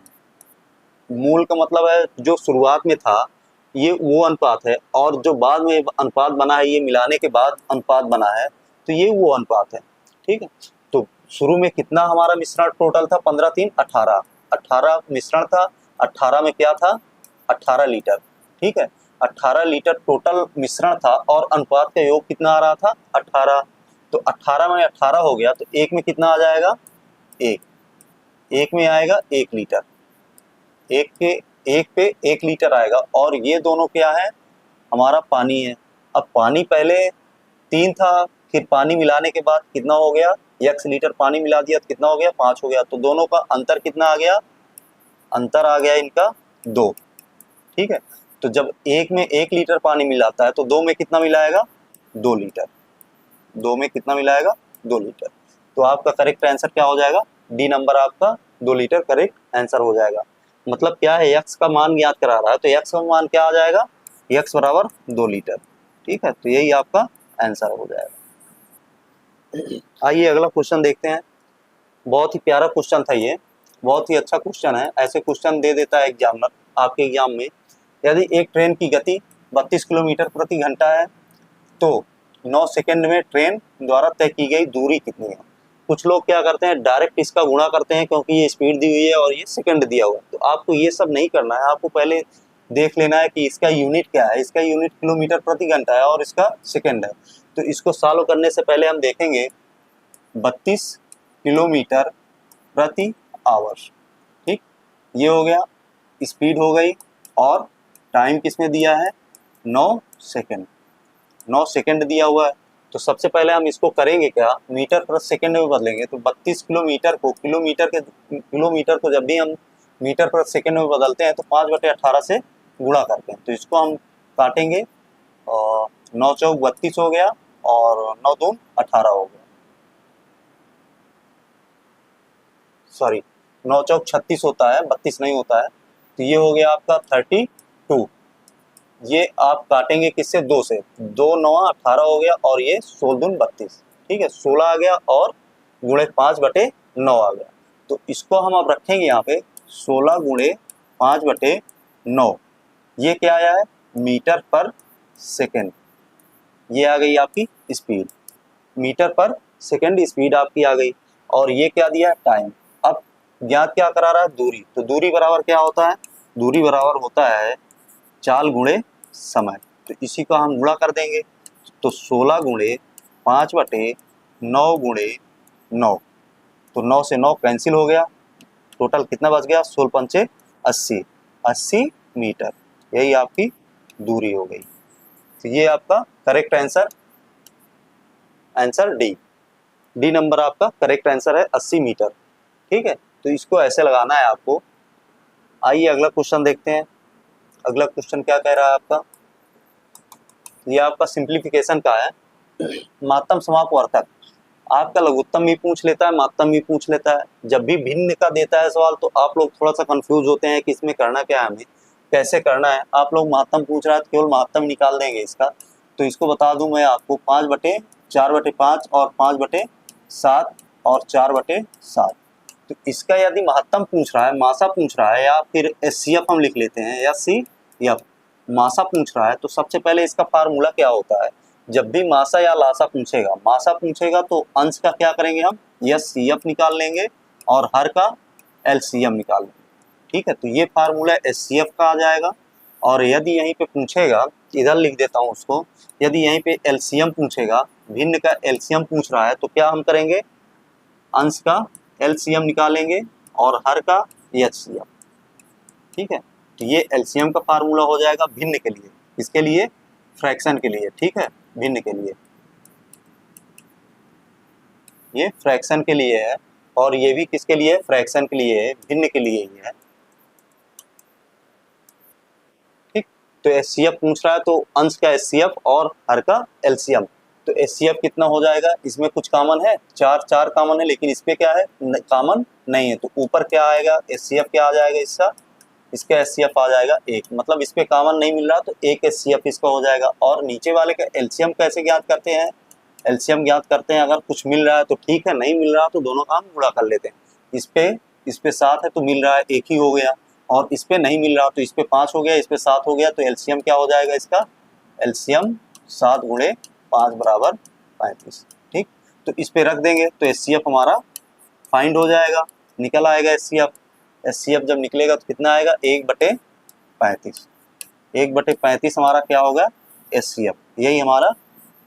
मूल का मतलब है जो शुरुआत में था ये वो अनुपात है, और जो बाद में अनुपात बना है, ये मिलाने के बाद अनुपात बना है, तो ये वो अनुपात है। ठीक है, तो शुरू में कितना हमारा मिश्रण टोटल था, 15 3 18, 18 मिश्रण था, 18 में क्या था, 18 लीटर। ठीक है, 18 लीटर टोटल मिश्रण था, और अनुपात का योग कितना आ रहा था, 18। तो 18 में 18 हो गया, तो एक में कितना आ जाएगा, एक में आएगा 1 लीटर, एक पे 1 लीटर आएगा। और ये दोनों क्या है, हमारा पानी है। अब पानी पहले 3 था, फिर पानी मिलाने के बाद कितना हो गया, 1 लीटर पानी मिला दिया तो कितना हो गया, 5 हो गया। तो दोनों का अंतर कितना आ गया, अंतर आ गया इनका 2। ठीक है, तो जब एक में 1 लीटर पानी मिलाता है तो 2 में कितना मिलाएगा, 2 लीटर। 2 में कितना मिलाएगा, 2 लीटर। तो आपका करेक्ट आंसर क्या हो जाएगा, डी नंबर आपका 2 लीटर करेक्ट आंसर हो जाएगा। मतलब क्या है, एक्स का मान ज्ञात करा रहा है, तो एक्स का मान क्या आ जाएगा, एक्स बराबर 2 लीटर। ठीक है, तो यही आपका आंसर हो जाएगा। आइए अगला क्वेश्चन देखते हैं। बहुत ही प्यारा क्वेश्चन था ये, बहुत ही अच्छा क्वेश्चन है। ऐसे क्वेश्चन दे देता है एग्जामिनर आपके एग्जाम में। यदि एक ट्रेन की गति 32 किलोमीटर प्रति घंटा है, तो 9 सेकंड में ट्रेन द्वारा तय की गई दूरी कितनी है। कुछ लोग क्या करते हैं, डायरेक्ट इसका गुणा करते हैं, क्योंकि ये स्पीड दी हुई है और ये सेकंड दिया हुआ है। तो आपको ये सब नहीं करना है, आपको पहले देख लेना है कि इसका यूनिट क्या है। इसका यूनिट किलोमीटर प्रति घंटा है और इसका सेकंड है। तो इसको सॉल्व करने से पहले हम देखेंगे 32 किलोमीटर प्रति आवर। ठीक, ये हो गया, स्पीड हो गई, और टाइम किसमें दिया है, 9 सेकंड। 9 सेकंड दिया हुआ है। तो सबसे पहले हम इसको करेंगे क्या, मीटर पर सेकंड में बदलेंगे। तो 32 किलोमीटर को किलोमीटर को जब भी हम मीटर पर सेकंड में बदलते हैं तो 5/18 से गुणा करते हैं। तो इसको हम काटेंगे और 9 चौक 32 हो गया और 9 दून 18 हो गया, सॉरी 9 चौक 36 होता है, 32 नहीं होता है। तो ये हो गया आपका 32। ये आप काटेंगे किससे, 2 से, 2 9 18 हो गया और ये 16 दून 32, ठीक है, 16 आ गया और गुणे 5/9 आ गया। तो इसको हम अब रखेंगे यहाँ पे 16 गुणे 5/9। ये क्या आया है, मीटर पर सेकेंड। ये आ गई आपकी स्पीड, मीटर पर सेकेंड स्पीड आपकी आ गई। और ये क्या दिया है, टाइम। अब ज्ञात क्या करा रहा है, दूरी। तो दूरी बराबर क्या होता है, दूरी बराबर होता है चाल गुणे समय। तो इसी को हम गुणा कर देंगे। तो 16 गुणे 5/9 गुणे 9, तो 9 से 9 कैंसिल हो गया, टोटल कितना बच गया, 16 पंचे 80, 80 मीटर। यही आपकी दूरी हो गई। तो ये आपका correct answer, answer D number आपका करेक्ट आंसर है 80 मीटर। ठीक है, तो इसको ऐसे लगाना है आपको। आइए अगला क्वेश्चन देखते हैं। अगला क्वेश्चन क्या कह रहा है आपका, ये आपका सिंप्लीफिकेशन का है। मात्रम समापवर्तक, आपका लघुत्तम भी पूछ लेता है, मात्रम भी पूछ लेता है। जब भी भिन्न का देता है सवाल तो आप लोग थोड़ा सा कंफ्यूज होते हैं कि इसमें करना क्या है, हमें कैसे करना है। आप लोग मात्रम पूछ रहा है तो केवल मात्रम निकाल देंगे इसका। तो इसको बता दूं मैं आपको, 5/4/5 और 5/7 और 4/7। तो इसका यदि महत्तम पूछ रहा है, मासा पूछ रहा है, या फिर एचसीएफ हम लिख लेते हैं, या सीएफ, मासा पूछ रहा है, तो सबसे पहले इसका फार्मूला क्या होता है। जब भी मासा या लासा पूछेगा, मासा पूछेगा तो अंश का क्या करेंगे हम, एचसीएफ निकाल लेंगे और हर का एलसीएम निकाल लेंगे। ठीक है, तो ये फार्मूला एचसीएफ का आ जाएगा। और यदि यहीं पे पूछेगा, इधर लिख देता हूँ उसको, यदि यहीं पे एलसीएम पूछेगा, भिन्न का एलसीएम पूछ रहा है, तो क्या हम करेंगे, अंश का एलसीएम निकालेंगे और हर का एचसीएफ। ठीक है, तो ये एलसीएम का फार्मूला हो जाएगा भिन्न के लिए, इसके लिए फ्रैक्शन के लिए। ठीक है, भिन्न के लिए, ये फ्रैक्शन के लिए है और ये भी किसके लिए, फ्रैक्शन के लिए है, भिन्न के लिए ही है। ठीक, तो एचसीएफ पूछ रहा है तो अंश का एचसीएफ और हर का एलसीएम। तो एचसीएफ कितना हो जाएगा, इसमें कुछ कॉमन है, 4 कॉमन है, लेकिन इस पे क्या है, कॉमन नहीं है। तो ऊपर क्या आएगा, एचसीएफ क्या आ जाएगा इसका, इसका एचसीएफ आ जाएगा 1, मतलब इस पे कॉमन नहीं मिल रहा तो 1 एचसीएफ इसका हो जाएगा। और नीचे वाले का एलसीएम कैसे ज्ञात करते हैं, एलसीएम ज्ञात करते हैं, अगर कुछ मिल रहा है तो ठीक है, नहीं मिल रहा तो दोनों काम गुणा कर लेते हैं। इस पे 7 है तो मिल रहा है 1 ही हो गया, और इस पे नहीं मिल रहा तो इस पे 5 हो गया, इस पे 7 हो गया। तो एलसीएम क्या हो जाएगा इसका, एलसीएम 7 गुणे 5 बराबर 35। ठीक, तो इस पे रख देंगे तो एचसीएफ हमारा फाइंड हो जाएगा, निकल आएगा एचसीएफ। एचसीएफ जब निकलेगा तो कितना आएगा, 1/35। 1/35 हमारा क्या होगा, एचसीएफ। यही हमारा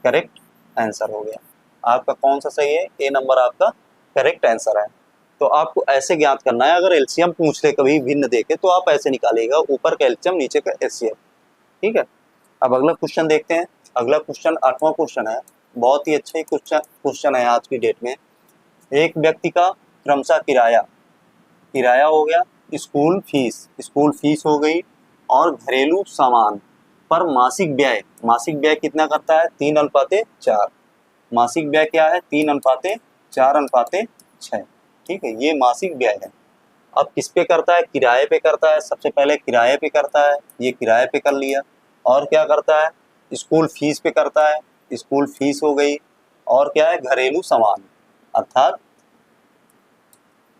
करेक्ट आंसर हो गया। आपका कौन सा सही है, ए नंबर आपका करेक्ट आंसर है। तो आपको ऐसे ज्ञात करना है, अगर एलसीएम पूछ ले कभी भिन्न देके तो आप ऐसे निकालिएगा, ऊपर का एलसीएम नीचे का एचसीएफ। ठीक है, अब अगला क्वेश्चन देखते हैं। अगला क्वेश्चन 8वां क्वेश्चन है, बहुत ही अच्छा क्वेश्चन है आज की डेट में। एक व्यक्ति का क्रमशः किराया हो गया, स्कूल फीस हो गई, और घरेलू सामान पर मासिक व्यय कितना करता है, 3:4। मासिक व्यय क्या है, 3:4:6। ठीक है, ये मासिक व्यय है। अब किस पे करता है, किराए पे करता है। सबसे पहले किराए पे करता है, ये किराए पे कर लिया। और क्या करता है, स्कूल फीस पे करता है, स्कूल फीस हो गई। और क्या है, घरेलू सामान, अर्थात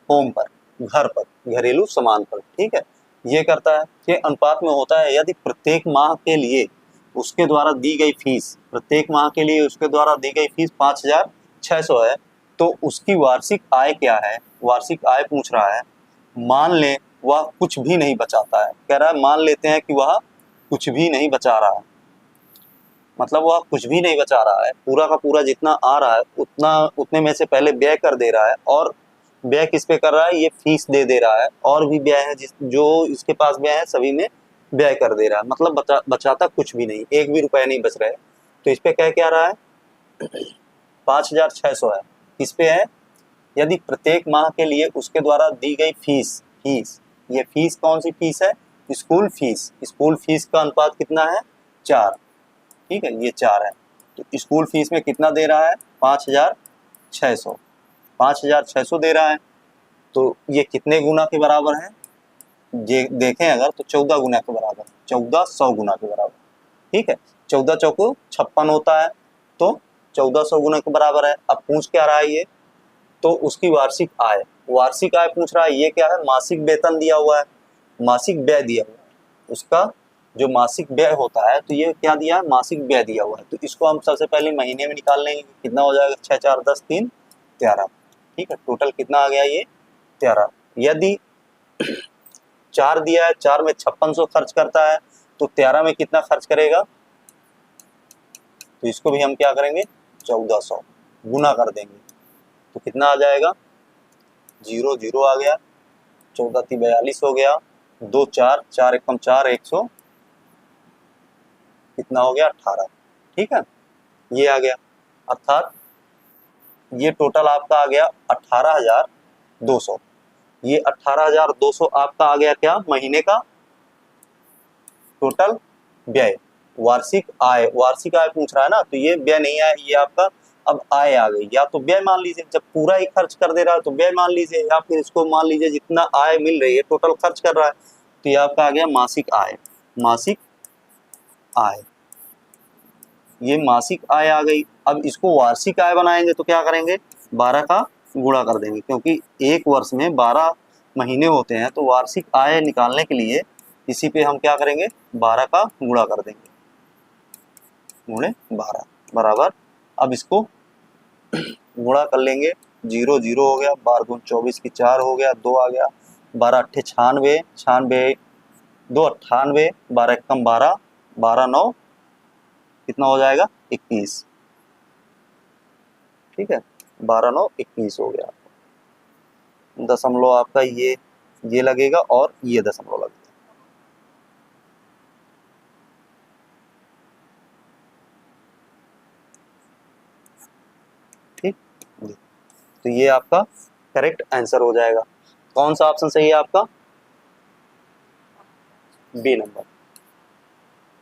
होम पर, घर पर, घरेलू सामान पर। ठीक है, ये करता है। ये अनुपात में होता है, यदि प्रत्येक माह के लिए उसके द्वारा दी गई फीस, प्रत्येक माह के लिए उसके द्वारा दी गई फीस 5,600 है, तो उसकी वार्षिक आय क्या है, वार्षिक आय पूछ रहा है। मान ले वह कुछ भी नहीं बचाता है, कह रहा है मान लेते हैं कि वह कुछ भी नहीं बचा रहा है, मतलब वह कुछ भी नहीं बचा रहा है, पूरा का पूरा जितना आ रहा है उतने में से पहले व्यय कर दे रहा है। और व्यय किस पे कर रहा है, ये फीस दे रहा है, और भी व्यय है जो इसके पास व्यय है सभी में व्यय कर दे रहा है, मतलब बचाता कुछ भी नहीं, 1 भी रुपया नहीं बच रहा है। तो इस पे कह क्या रहा है, 5,600 है। किस पे है? यदि प्रत्येक माह के लिए उसके द्वारा दी गई फीस, ये फीस कौन सी फीस है? स्कूल फीस का अनुपात कितना है? 4। ठीक है, ये 4 है। तो स्कूल फीस में कितना दे रहा है? 5,600। 5,600 दे रहा है, तो ये कितने गुना के बराबर है? ये देखें अगर तो 14 गुना के बराबर, 1400 गुना के बराबर। ठीक है, 14 चौको 56 होता है, तो 1400 गुना के बराबर है। अब पूछ क्या रहा है ये? तो उसकी वार्षिक आय पूछ रहा है। ये क्या है? मासिक वेतन दिया हुआ है, मासिक व्यय दिया हुआ है। उसका जो मासिक व्यय होता है, तो ये क्या दिया है? मासिक व्यय दिया हुआ है। तो इसको हम सबसे पहले महीने में निकाल लेंगे। कितना हो जाएगा? 6 4 10 3 13। ठीक है, टोटल कितना आ गया? ये 13। यदि 4 दिया है, 4 में 5600 खर्च करता है, तो 13 में कितना खर्च करेगा? तो इसको भी हम क्या करेंगे? 1400 गुना कर देंगे, तो कितना आ जाएगा? 0 0 आ गया, 14 3 42 हो गया, 2 4 4 एकम 4 100, कितना हो गया? 18। ठीक है, ये आ गया। अर्थात ये टोटल आपका आ गया 18,200। ये 18,200 आपका आ गया क्या? महीने का टोटल व्यय। वार्षिक आय पूछ रहा है ना, तो ये व्यय नहीं आया, ये आपका अब आय आ गई। या तो व्यय मान लीजिए, जब पूरा ही खर्च कर दे रहा है तो व्यय मान लीजिए, या फिर इसको मान लीजिए जितना आय मिल रही है टोटल खर्च कर रहा है, तो ये आपका आ गया मासिक आय। ये मासिक आय आ गई। अब इसको वार्षिक आय बनाएंगे तो क्या करेंगे? 12 का गुणा कर देंगे, क्योंकि एक वर्ष में 12 महीने होते हैं। तो वार्षिक आय निकालने के लिए इसी पे हम क्या करेंगे? 12 का गुणा कर देंगे, गुणे 12 बराबर। अब इसको गुणा कर लेंगे, 0 0 हो गया, 12 दूनी 24 की 4 हो गया, 2 आ गया, 12 अट्ठे 96, 96 2 98, 12 एकम 12, 12 9 कितना हो जाएगा? 21। ठीक है, 12 9 21 हो गया। दशमलव आपका ये लगेगा और ये दशमलव लगेगा। ठीक, तो ये आपका करेक्ट आंसर हो जाएगा। कौन सा ऑप्शन सही है आपका? B number.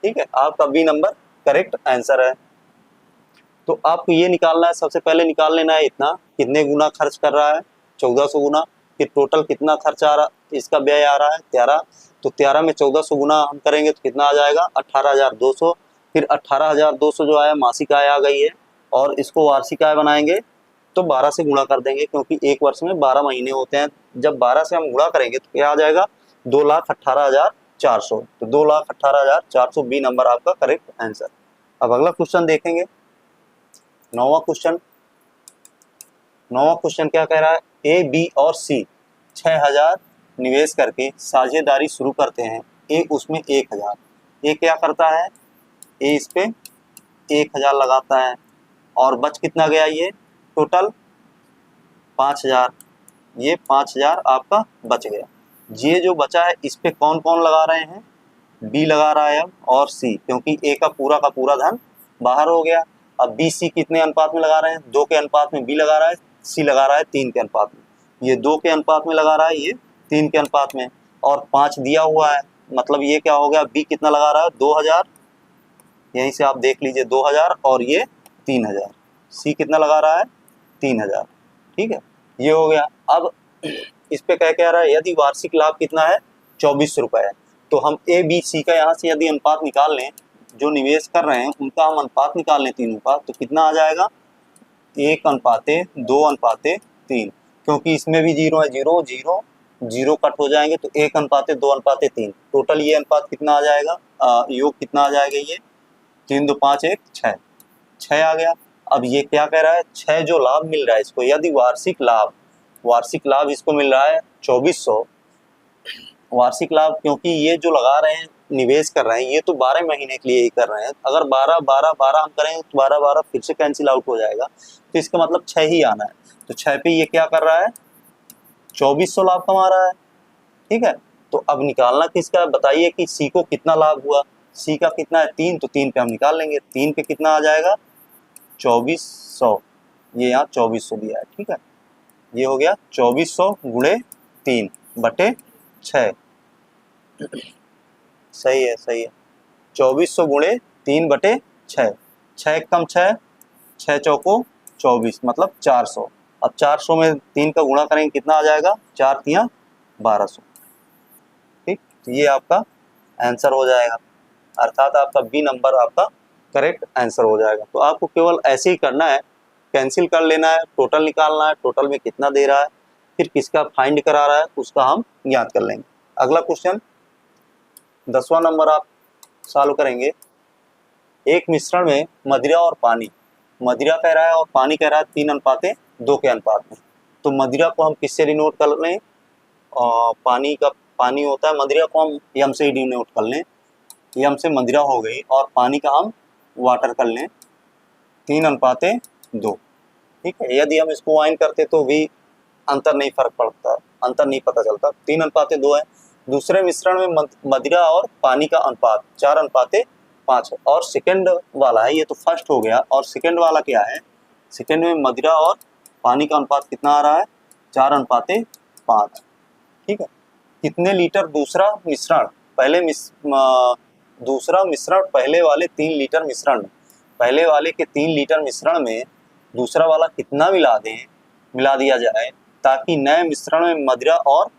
ठीक है, आपका बी नंबर करेक्ट आंसर है। तो आपको ये निकालना है, सबसे पहले निकाल लेना है इतना, कितने गुना खर्च कर रहा है? 1400 गुना। फिर टोटल कितना खर्च आ रहा, इसका व्यय आ रहा है? 13। तो 13 में 1400 गुना हम करेंगे तो कितना आ जाएगा? 18,200। फिर 18,200 जो आया मासिक आय आ गई है, और इसको वार्षिक आय बनाएंगे तो 12 से गुणा कर देंगे, क्योंकि एक वर्ष में 12 महीने होते हैं। जब 12 से हम गुणा करेंगे तो क्या आ जाएगा? 2,18,400। तो 2,18,400 बी नंबर आपका करेक्ट आंसर। अब अगला क्वेश्चन देखेंगे, 9वां क्वेश्चन क्या कह रहा है? ए बी और सी 6,000 निवेश करके साझेदारी शुरू करते हैं। ए उसमें 1,000, ए क्या करता है? ए इस पे 1,000 लगाता है, और बच कितना गया? ये टोटल 5,000। ये 5,000 आपका बच गया। ये जो बचा है इस पे कौन कौन लगा रहे हैं? बी लगा रहा है अब, और सी, क्योंकि ए का पूरा धन बाहर हो गया। अब बी सी कितने अनुपात में लगा रहे हैं? 2 के अनुपात में बी लगा रहा है, सी लगा रहा है 3 के अनुपात में। ये 2 के अनुपात में लगा रहा है, ये 3 के अनुपात में, और 5 दिया हुआ है, मतलब ये क्या हो गया? बी कितना लगा रहा है? 2,000। यहीं से आप देख लीजिए 2,000, और ये 3,000। सी कितना लगा रहा है? 3,000। ठीक है, ये हो गया। अब इस पे क्या कह रहा है? यदि वार्षिक लाभ कितना है? 2400 रुपए है। तो हम ए बी सी का यहाँ से यदि अनुपात निकाल लें, जो निवेश कर रहे हैं उनका हम अनुपात निकाल लें तीनों का, तो कितना आ जाएगा? 1:2:3। क्योंकि इसमें भी 0 है, 0 0 0 कट हो जाएंगे, तो 1:2:3। टोटल ये अनुपात कितना आ जाएगा? योग कितना आ जाएगा? ये 3 2 5 1 6 6 आ गया। अब ये क्या कह रहा है? 6 जो लाभ मिल रहा है इसको, यदि वार्षिक लाभ इसको मिल रहा है 2400 वार्षिक लाभ, क्योंकि ये जो लगा रहे हैं, निवेश कर रहे हैं, ये तो 12 महीने के लिए ही कर रहे हैं। अगर 12 12 12 हम करेंगे तो 12 12 फिर से कैंसिल आउट हो जाएगा, तो इसका मतलब 6 ही आना है। तो 6 पे ये क्या कर रहा है? 2400 लाभ कमा रहा है। ठीक है, तो अब निकालना किसका? बताइए कि सी को कितना लाभ हुआ? सी का कितना है? 3, तो 3 पे हम निकाल लेंगे। 3 पे कितना आ जाएगा? 2400, ये यहाँ 2400 दिया है, ठीक है। ये हो गया 2400 गुणे 3 बटे 6, सही है सही है। 2400 गुणे 3 बटे 6, 6 कम 6, 6 चौको 24 मतलब 400। अब 400 में 3 का गुणा करेंगे कितना आ जाएगा, 4 तियां 1200, ठीक। तो ये आपका आंसर हो जाएगा, अर्थात आपका बी नंबर आपका करेक्ट आंसर हो जाएगा। तो आपको केवल ऐसे ही करना है, कैंसिल कर लेना है, टोटल निकालना है, टोटल में कितना दे रहा है, फिर किसका फाइंड करा रहा है उसका हम ज्ञात कर लेंगे। अगला क्वेश्चन 10वां नंबर आप सॉल्व करेंगे। एक मिश्रण में मदिरा और पानी, मदिरा कह रहा है और पानी कह रहा है 3:2 के अनुपात में। तो मदिरा को हम किससे डिनोट कर लें, पानी का पानी होता है, मदिरा को हम यम से ही डिनोट कर लें, यम से मदिरा हो गई और पानी का हम वाटर कर लें 3:2, ठीक है। यदि हम इसको वाइन करते तो भी अंतर नहीं फर्क पड़ता, अंतर नहीं पता चलता, 3:2 है। दूसरे मिश्रण में मदिरा और पानी का अनुपात 4:5 है और सेकंड वाला है, ये तो फर्स्ट हो गया, और सेकंड वाला क्या है, सेकंड में मदिरा और पानी का अनुपात कितना आ रहा है, 4:5, ठीक है। कितने लीटर दूसरा मिश्रण दूसरा मिश्रण पहले वाले 3 लीटर मिश्रण में, पहले वाले के 3 लीटर मिश्रण में दूसरा वाला कितना मिला दिया जाए ताकि नए मिश्रण में मदिरा और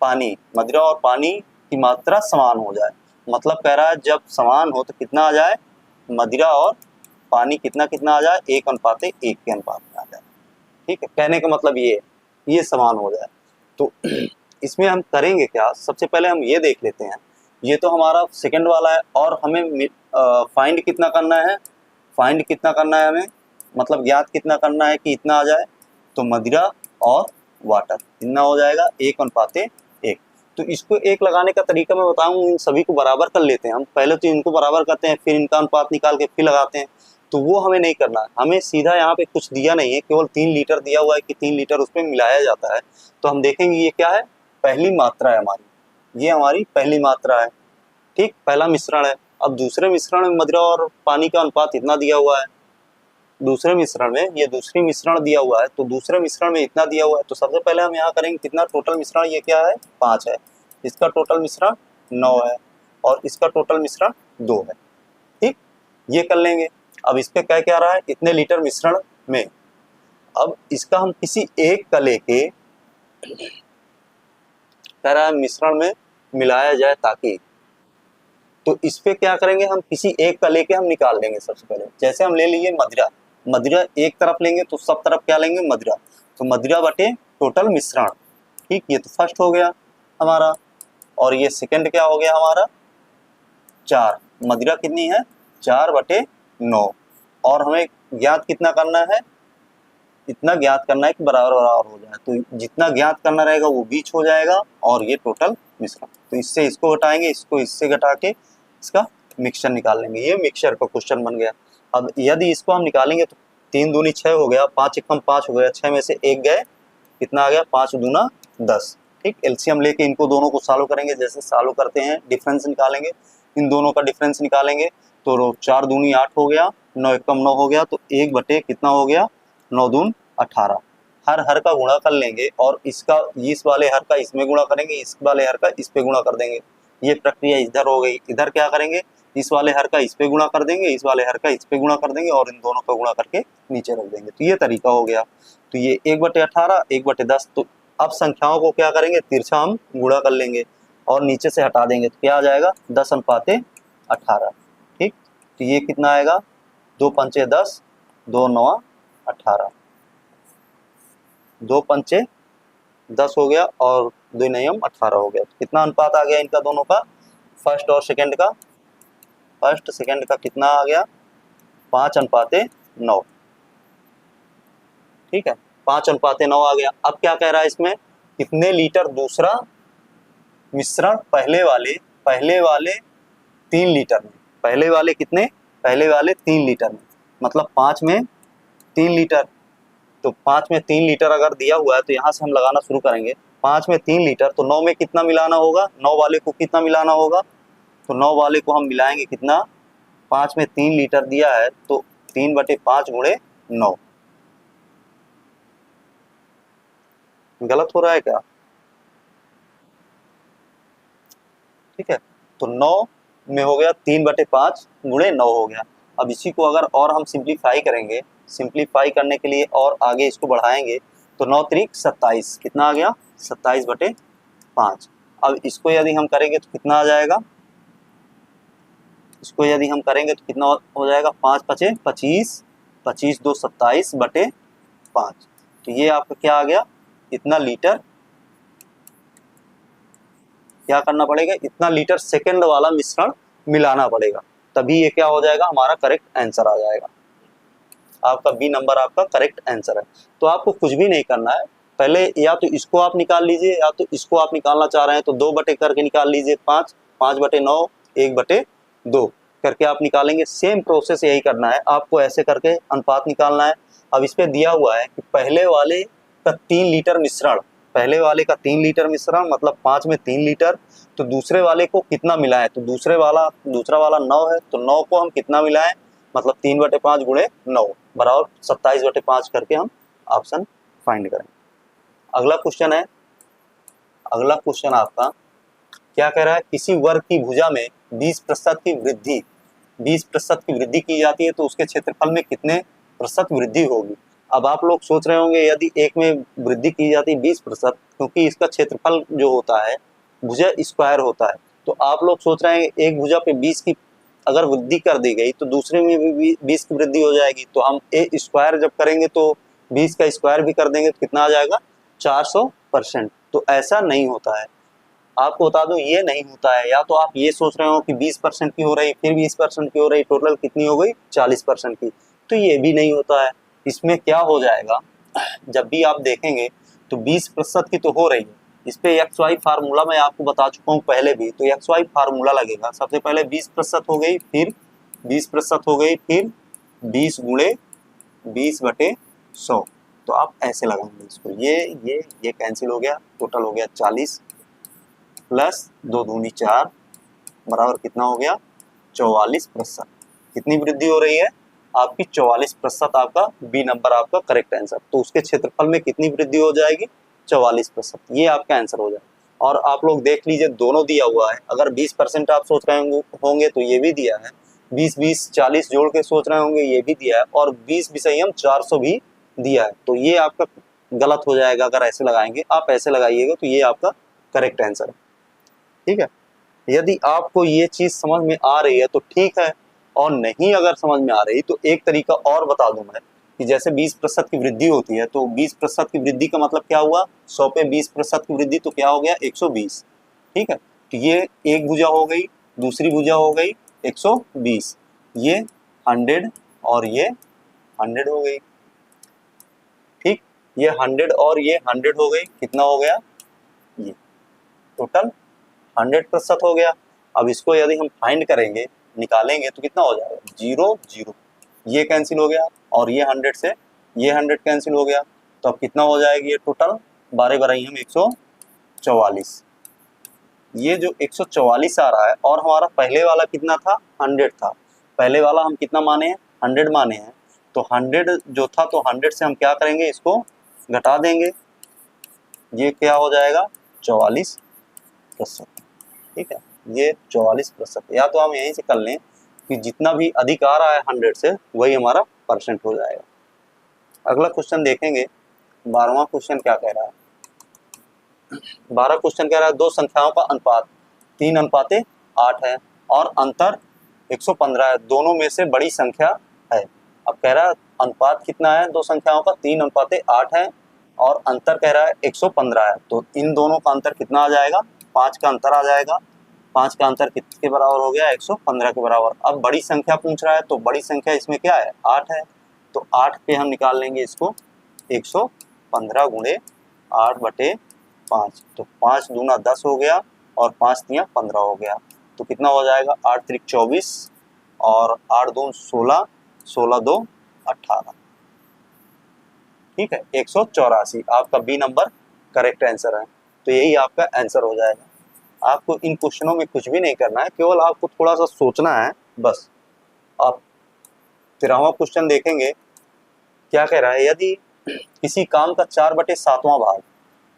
पानी की मात्रा समान हो जाए। मतलब कह रहा है जब समान हो तो कितना आ जाए, मदिरा और पानी कितना आ जाए, 1:1 के अनुपात में आ जाए, ठीक है। कहने का मतलब ये समान हो जाए। तो इसमें हम करेंगे क्या, सबसे पहले हम ये देख लेते हैं, ये तो हमारा सेकंड वाला है और हमें फाइंड कितना करना है हमें, मतलब ज्ञात कितना करना है कि इतना आ जाए। तो मदिरा और वाटर कितना हो जाएगा, 1:1। तो इसको एक लगाने का तरीका मैं बताऊं, इन सभी को बराबर कर लेते हैं हम, पहले तो इनको बराबर करते हैं, फिर इनका अनुपात निकाल के फिर लगाते हैं। तो वो हमें नहीं करना है, हमें सीधा यहाँ पे कुछ दिया नहीं है, केवल 3 लीटर दिया हुआ है कि 3 लीटर उसमें मिलाया जाता है। तो हम देखेंगे ये क्या है, पहली मात्रा है हमारी, ये हमारी पहली मात्रा है, ठीक, पहला मिश्रण है। अब दूसरे मिश्रण में मदिरा और पानी का अनुपात इतना दिया हुआ है, दूसरे मिश्रण में ये दूसरी मिश्रण दिया हुआ है, तो दूसरे मिश्रण में इतना दिया हुआ है। तो सबसे पहले हम यहाँ करेंगे कितना टोटल मिश्रण, ये क्या है 5 है, इसका टोटल मिश्रण 9 है और इसका टोटल मिश्रण 2 है, ठीक, ये कर लेंगे। अब इस पे क्या क्या रहा है, इतने लीटर मिश्रण में, अब इसका हम किसी एक का लेके कह रहा है मिश्रण में मिलाया जाए ताकि, तो इस पे क्या करेंगे, हम किसी एक का लेके हम निकाल लेंगे। सबसे पहले जैसे हम ले लिए मदिरा एक तरफ लेंगे तो सब तरफ क्या लेंगे, मदिरा, तो मदिरा बटे टोटल मिश्रण, ठीक, ये तो फर्स्ट हो गया हमारा। और ये सेकंड क्या हो गया हमारा, 4, मदिरा कितनी है 4/9, और हमें ज्ञात कितना करना है, इतना ज्ञात करना है कि बराबर बराबर हो जाए। तो जितना ज्ञात करना रहेगा वो बीच हो जाएगा और ये टोटल मिश्रण। तो इससे इसको घटाएंगे, इसको इससे घटा के इसका मिक्सचर निकाल लेंगे। ये मिक्सचर का क्वेश्चन बन गया। अब यदि इसको हम निकालेंगे तो 3 दूनी 6 हो गया, 5 एकम 5 हो गया, 6 में से 1 गए, कितना आ गया 5 दूना 10, ठीक। एलसीएम लेके इनको दोनों को सॉल्व करेंगे, जैसे सॉल्व करते हैं डिफरेंस निकालेंगे, इन दोनों का डिफरेंस निकालेंगे। तो 4 दूनी 8 हो गया, 9 एकम 9 हो गया, तो 1 बटे कितना हो गया 9 दून 18। हर का गुणा कर लेंगे और इसका इस वाले हर का इसमें गुणा करेंगे, इस वाले हर का इस पे गुणा कर देंगे। ये प्रक्रिया इधर हो गई। इधर क्या करेंगे, इस वाले हर का इस पे गुणा कर देंगे, इस वाले हर का इस पे गुणा कर देंगे और इन दोनों का गुणा करके नीचे रख देंगे। तो ये तरीका हो गया। तो ये 1/18 1/10। तो अब संख्याओं को क्या करेंगे, तिरछा हम गुणा कर लेंगे और नीचे से हटा देंगे, तो क्या आ जाएगा 10:18, ठीक। तो ये कितना आएगा, 2 पंचे 10, 2 9 18, 2 पंचे 10 हो गया और 2 9 18 हो गया। तो कितना अनुपात आ गया इनका दोनों का, फर्स्ट और सेकंड का, फर्स्ट सेकंड का कितना आ गया 5:9, ठीक है, 5:9 आ गया। अब क्या कह रहा है इसमें, कितने लीटर दूसरा मिश्रण पहले वाले 3 लीटर में, पहले वाले कितने, पहले वाले 3 लीटर में, मतलब 5 में 3 लीटर। तो 5 में 3 लीटर अगर दिया हुआ है तो यहाँ से हम लगाना शुरू करेंगे। 5 में 3 लीटर तो 9 में कितना मिलाना होगा, 9 वाले को कितना मिलाना होगा, तो 9 वाले को हम मिलाएंगे कितना, 5 में 3 लीटर दिया है तो 3/5 गुणे 9। गलत हो रहा है क्या? ठीक है, तो 9 में हो गया 3/5 गुणे 9 हो गया। अब इसी को अगर और हम सिंप्लीफाई करेंगे, सिंप्लीफाई करने के लिए और आगे इसको बढ़ाएंगे तो 9 त्रिक 27, कितना आ गया 27/5। अब इसको यदि हम करेंगे तो कितना आ जाएगा, इसको यदि हम करेंगे तो कितना हो जाएगा, 5 पचे 25, 25 2 27/5। तो ये आपका क्या आ गया, इतना लीटर, क्या करना पड़ेगा, इतना लीटर सेकंड वाला मिश्रण मिलाना पड़ेगा, तभी ये क्या हो जाएगा, हमारा करेक्ट आंसर आ जाएगा। आपका बी नंबर आपका करेक्ट आंसर है। तो आपको कुछ भी नहीं करना है, पहले या तो इसको आप निकाल लीजिए या तो इसको आप निकालना चाह रहे हैं तो 2 बटे करके निकाल लीजिए 5, 5/9, 1/2 करके आप निकालेंगे। सेम प्रोसेस यही करना है आपको, ऐसे करके अनुपात निकालना है। अब इस पे दिया हुआ है कि पहले वाले का 3 लीटर मिश्रण, पहले वाले का 3 लीटर मिश्रण मतलब 5 में 3 लीटर, तो दूसरे वाले को कितना मिला है, तो दूसरा वाला 9 है, तो 9 को हम कितना मिलाएं, मतलब 3/5 गुणे 9 बराबर 27/5 करके हम ऑप्शन फाइंड करें। अगला क्वेश्चन है, अगला क्वेश्चन आपका क्या कह रहा है, किसी वर्ग की भुजा में 20% की वृद्धि, 20% की वृद्धि की जाती है तो उसके क्षेत्रफल में कितने प्रतिशत वृद्धि होगी। अब आप लोग सोच रहे होंगे यदि एक में वृद्धि की जाती है 20%, क्योंकि इसका क्षेत्रफल जो होता है भुजा स्क्वायर होता है, तो आप लोग सोच रहे हैं एक भुजा पे 20 की अगर वृद्धि कर दी गई तो दूसरे में भी 20 की वृद्धि हो जाएगी, तो हम ए स्क्वायर जब करेंगे तो 20 का स्क्वायर भी कर देंगे तो कितना आ जाएगा 400%। तो ऐसा नहीं होता है, आपको बता दूं ये नहीं होता है। या तो आप ये सोच रहे हो कि 20% की हो रही, फिर 20% की हो रही, टोटल कितनी हो गई 40% की, तो ये भी नहीं होता है। इसमें क्या हो जाएगा, जब भी आप देखेंगे तो 20% की तो हो रही है, इस पे एक्स वाई फार्मूला मैं आपको बता चुका हूँ पहले भी, तो एक्स वाई फार्मूला लगेगा। सबसे पहले 20% हो गई, फिर 20% हो गई, फिर 20 गुणे 20/100, तो आप ऐसे लगाएंगे इसको, ये कैंसिल हो गया, टोटल हो गया 40 प्लस 2 दूनी 4 बराबर कितना हो गया 44%। कितनी वृद्धि हो रही है आपकी 44%, आपका बी नंबर आपका करेक्ट आंसर। तो उसके क्षेत्रफल में कितनी वृद्धि हो जाएगी 44%, ये आपका आंसर हो जाएगा। और आप लोग देख लीजिए दोनों दिया हुआ है, अगर 20% आप सोच रहे होंगे तो ये भी दिया है, 20 40 जोड़ के सोच रहे होंगे ये भी दिया है, और 20 विषयम 400 भी दिया है, तो ये आपका गलत हो जाएगा अगर ऐसे लगाएंगे। आप ऐसे लगाइएगा तो ये आपका करेक्ट आंसर है। ठीक है, यदि आपको ये चीज समझ में आ रही है तो ठीक है, और नहीं अगर समझ में आ रही तो एक तरीका और बता दूं मैं, कि जैसे 20% की वृद्धि होती है तो 20% की वृद्धि का मतलब क्या हुआ, 100 पे 20% की वृद्धि तो क्या हो गया 120। ठीक है, तो ये एक भुजा हो गई, दूसरी भुजा हो गई 120, ये 100 और ये 100 हो गई। ठीक, ये 100 और ये 100 हो गई, कितना हो गया, ये टोटल 100% हो गया। अब इसको यदि हम फाइंड करेंगे, निकालेंगे तो कितना हो जाएगा 0 0, ये कैंसिल हो गया, और ये 100 से ये 100 कैंसिल हो गया, तो अब कितना हो जाएगी ये टोटल 12 बराई हम 144। ये जो 144 आ रहा है, और हमारा पहले वाला कितना था 100 था, पहले वाला हम कितना माने हैं 100 माने हैं, तो 100 जो था तो 100 से हम क्या करेंगे इसको घटा देंगे, ये क्या हो जाएगा 44%। ठीक है, ये 44%, या तो हम यहीं से कर लें कि जितना भी अधिक आ रहा है 100 से वही हमारा परसेंट हो जाएगा। अगला क्वेश्चन देखेंगे, 12वां क्वेश्चन क्या कह रहा है। 12 क्वेश्चन कह रहा है दो संख्याओं का अनुपात 3:8 है और अंतर 115 है, दोनों में से बड़ी संख्या है। अब कह रहा है अनुपात कितना है दो संख्याओं का 3:8 है और अंतर कह रहा है 115 है, तो इन दोनों का अंतर कितना आ जाएगा 5 का अंतर आ जाएगा। 5 का अंतर किसके बराबर हो गया 115 के बराबर। अब बड़ी संख्या पूछ रहा है तो बड़ी संख्या इसमें क्या है 8 है, तो 8 पे हम निकाल लेंगे इसको 115 गुणे 8/5, तो 5 दूना 10 हो गया और 5 तिया 15 हो गया, तो कितना हो जाएगा 8 त्रिक 24 और 8 दून 16, 16 दो 18। ठीक है, 184 आपका बी नंबर करेक्ट आंसर है। तो यही आपका आंसर हो जाएगा। आपको इन क्वेश्चनों में कुछ भी नहीं करना है, केवल आपको थोड़ा सा सोचना है बस। आप 13वां क्वेश्चन देखेंगे, क्या कह रहा है, यदि किसी काम का 4/7वां भाग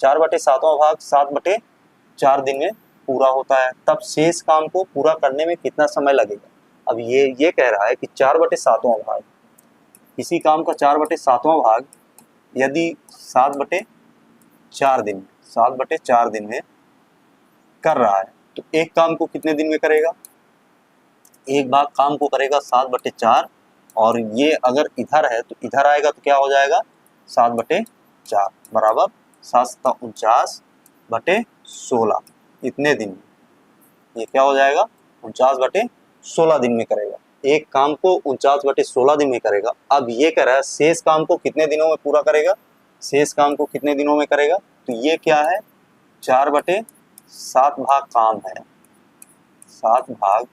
4/7वां भाग 7/4 दिन में पूरा होता है, तब शेष काम को पूरा करने में कितना समय लगेगा। अब ये कह रहा है कि 4/7वां भाग, किसी काम का 4/7वां भाग यदि 7/4 दिन में कर रहा है, तो एक काम को कितने दिन में करेगा, एक भाग काम को करेगा 7/4, और ये अगर इधर है तो इधर आएगा तो क्या हो जाएगा 7/4 बराबर 7×49/16, इतने दिन में ये क्या हो जाएगा 49/16 दिन में करेगा। एक काम को 49/16 दिन में करेगा। अब ये कह रहा है शेष काम को कितने दिनों में पूरा करेगा, शेष काम को कितने दिनों में करेगा, तो ये क्या है 4/7 भाग काम है, 7 भाग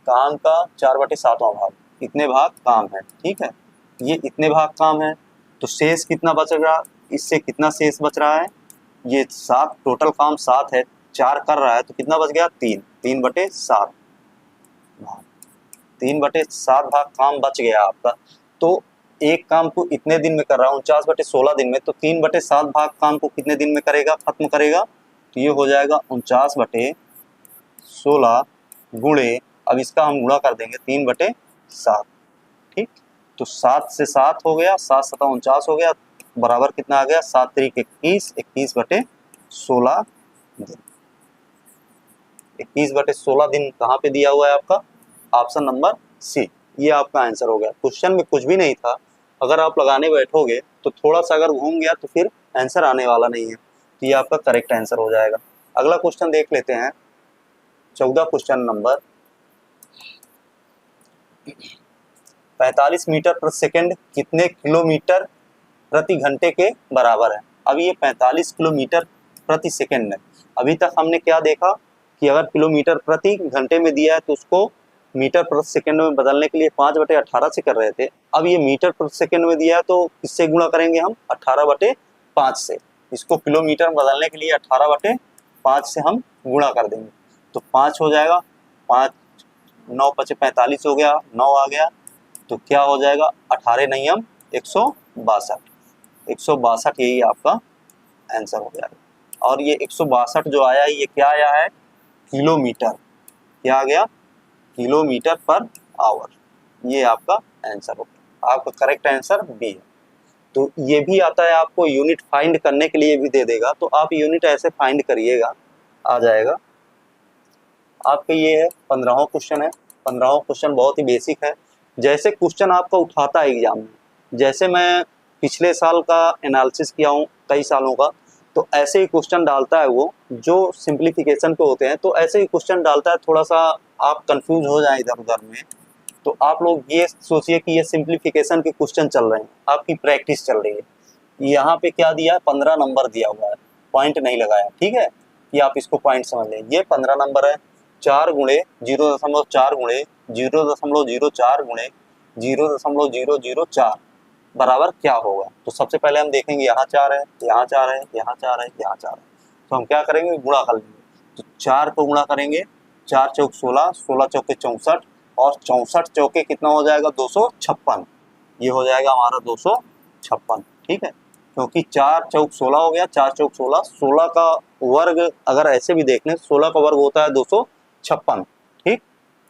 काम का 4/7वां भाग, इतने भाग काम है, ठीक है, ये इतने भाग काम है, तो शेष कितना बच रहा, इससे कितना शेष बच रहा है, ये 7, टोटल काम 7 है, 4 कर रहा है तो कितना बच गया 3/7 भाग, 3/7 भाग काम बच गया आपका। तो एक काम को इतने दिन में कर रहा है 49/16 दिन में, तो 3/7 भाग काम को कितने दिन में करेगा, खत्म करेगा, तो ये हो जाएगा 49/16 गुणे, अब इसका हम गुणा कर देंगे 3/7, ठीक, तो 7 से 7 हो गया, 7×7 49 हो गया, बराबर कितना आ गया 7×3 21, 21/16 दिन, 21/16 दिन कहाँ पे दिया हुआ है आपका, ऑप्शन नंबर सी, ये आपका आंसर हो गया। क्वेश्चन में कुछ भी नहीं था, अगर आप लगाने बैठोगे तो थोड़ा सा अगर घूम गया तो फिर आंसर आने वाला नहीं है, तो ये आपका करेक्ट आंसर हो जाएगा। अगला क्वेश्चन देख लेते हैं, 14 क्वेश्चन नंबर, 45 मीटर प्रति सेकंड कितने किलोमीटर प्रति घंटे के बराबर है। अब ये 45 किलोमीटर प्रति सेकंड है। अभी तक हमने क्या देखा कि अगर किलोमीटर प्रति घंटे में दिया है तो उसको मीटर प्रति सेकंड में बदलने के लिए 5/18 से कर रहे थे। अब ये मीटर प्रति सेकंड में दिया है तो किससे गुणा करेंगे हम, 18/5 से। इसको किलोमीटर में बदलने के लिए 18/5 से हम गुणा कर देंगे, तो 5 हो जाएगा, 5 9 × 45 हो गया, 9 आ गया, तो क्या हो जाएगा 18 नहीं हम 162, 162 यही आपका आंसर हो जाएगा। और ये 162 जो आया ये क्या आया है, किलोमीटर, क्या आ गया किलोमीटर पर आवर, ये आपका आंसर हो गया। आपका करेक्ट आंसर बी है। तो ये भी आता है आपको यूनिट फाइंड करने के लिए भी दे देगा, तो आप यूनिट ऐसे फाइंड करिएगा, आ जाएगा आपके। ये है 15वां क्वेश्चन है। 15वां क्वेश्चन बहुत ही बेसिक है। जैसे क्वेश्चन आपका उठाता है एग्जाम में, जैसे मैं पिछले साल का एनालिसिस किया हूँ कई सालों का, तो ऐसे ही क्वेश्चन डालता है वो, जो सिंप्लीफिकेशन पे होते हैं, तो ऐसे ही क्वेश्चन डालता है। थोड़ा सा आप कंफ्यूज हो जाए इधर उधर में, तो आप लोग ये सोचिए कि ये सिंप्लीफिकेशन के क्वेश्चन चल रहे हैं, आपकी प्रैक्टिस चल रही है। यहाँ पे क्या दिया है, 15 नंबर दिया हुआ है, पॉइंट नहीं लगाया, ठीक है, कि आप इसको पॉइंट समझ लें। ये 15 नंबर है, 4 गुणे 0.4 गुणे 0.04 गुणे 0.004 बराबर क्या होगा। तो सबसे पहले हम देखेंगे यहाँ 4 है, यहाँ 4 है, यहाँ 4 है, यहाँ 4 है, तो हम क्या करेंगे, गुणा कर लेंगे। तो 4 को गुणा करेंगे, 4 चौक 16, 16 चौके 64, और 64 चौके कितना हो जाएगा 256, ये हो जाएगा हमारा 256, ठीक है, क्योंकि 4 चौक 16 हो गया, 4 चौक 16, 16 का वर्ग अगर ऐसे भी देख लें 16 का वर्ग होता है 256, ठीक,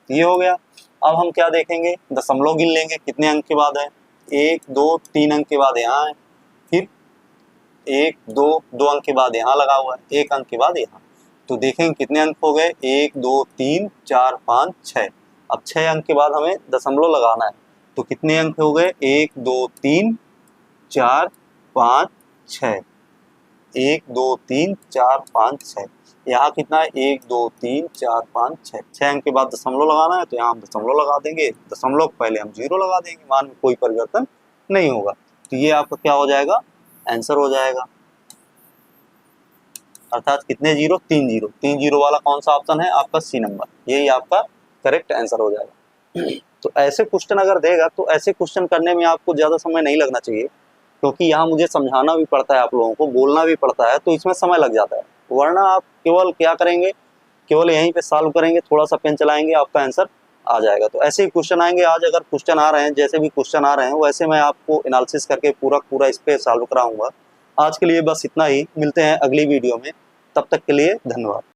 ये हो गया। अब हम क्या देखेंगे, दशमलव गिन लेंगे, कितने अंक के बाद है, 1 2 3 अंक के बाद यहाँ है, फिर 1 2 2 अंक के बाद यहाँ लगा हुआ है, 1 अंक के बाद यहाँ, तो देखेंगे कितने अंक हो गए, 1 2 3 4 5 6। अब 6 अंक के बाद हमें दशमलव लगाना है, तो कितने अंक हो गए, 1 2 3 4 5 6, 1 2 3 4 5 6, यहाँ कितना है, 1 2 3 4 5 6, 6 अंक के बाद दशमलव लगाना है, तो यहाँ हम दशमलव लगा देंगे, दशमलव पहले हम 0 लगा देंगे, मान में कोई परिवर्तन नहीं होगा। तो ये आपका क्या हो जाएगा, आंसर हो जाएगा। अर्थात कितने जीरो, 3 जीरो, 3 जीरो वाला कौन सा ऑप्शन है आपका, सी नंबर, यही आपका करेक्ट आंसर हो जाएगा। तो ऐसे क्वेश्चन अगर देगा तो ऐसे क्वेश्चन करने में आपको ज़्यादा समय नहीं लगना चाहिए, क्योंकि यहाँ मुझे समझाना भी पड़ता है, आप लोगों को बोलना भी पड़ता है, तो इसमें समय लग जाता है। वरना आप केवल क्या करेंगे, केवल यहीं पे सॉल्व करेंगे, थोड़ा सा पेन चलाएंगे, आपका आंसर आ जाएगा। तो ऐसे ही क्वेश्चन आएंगे। आज अगर क्वेश्चन आ रहे हैं, जैसे भी क्वेश्चन आ रहे हैं वैसे मैं आपको एनालिसिस करके पूरा इस पे सॉल्व कराऊंगा। आज के लिए बस इतना ही, मिलते हैं अगली वीडियो में, तब तक के लिए धन्यवाद।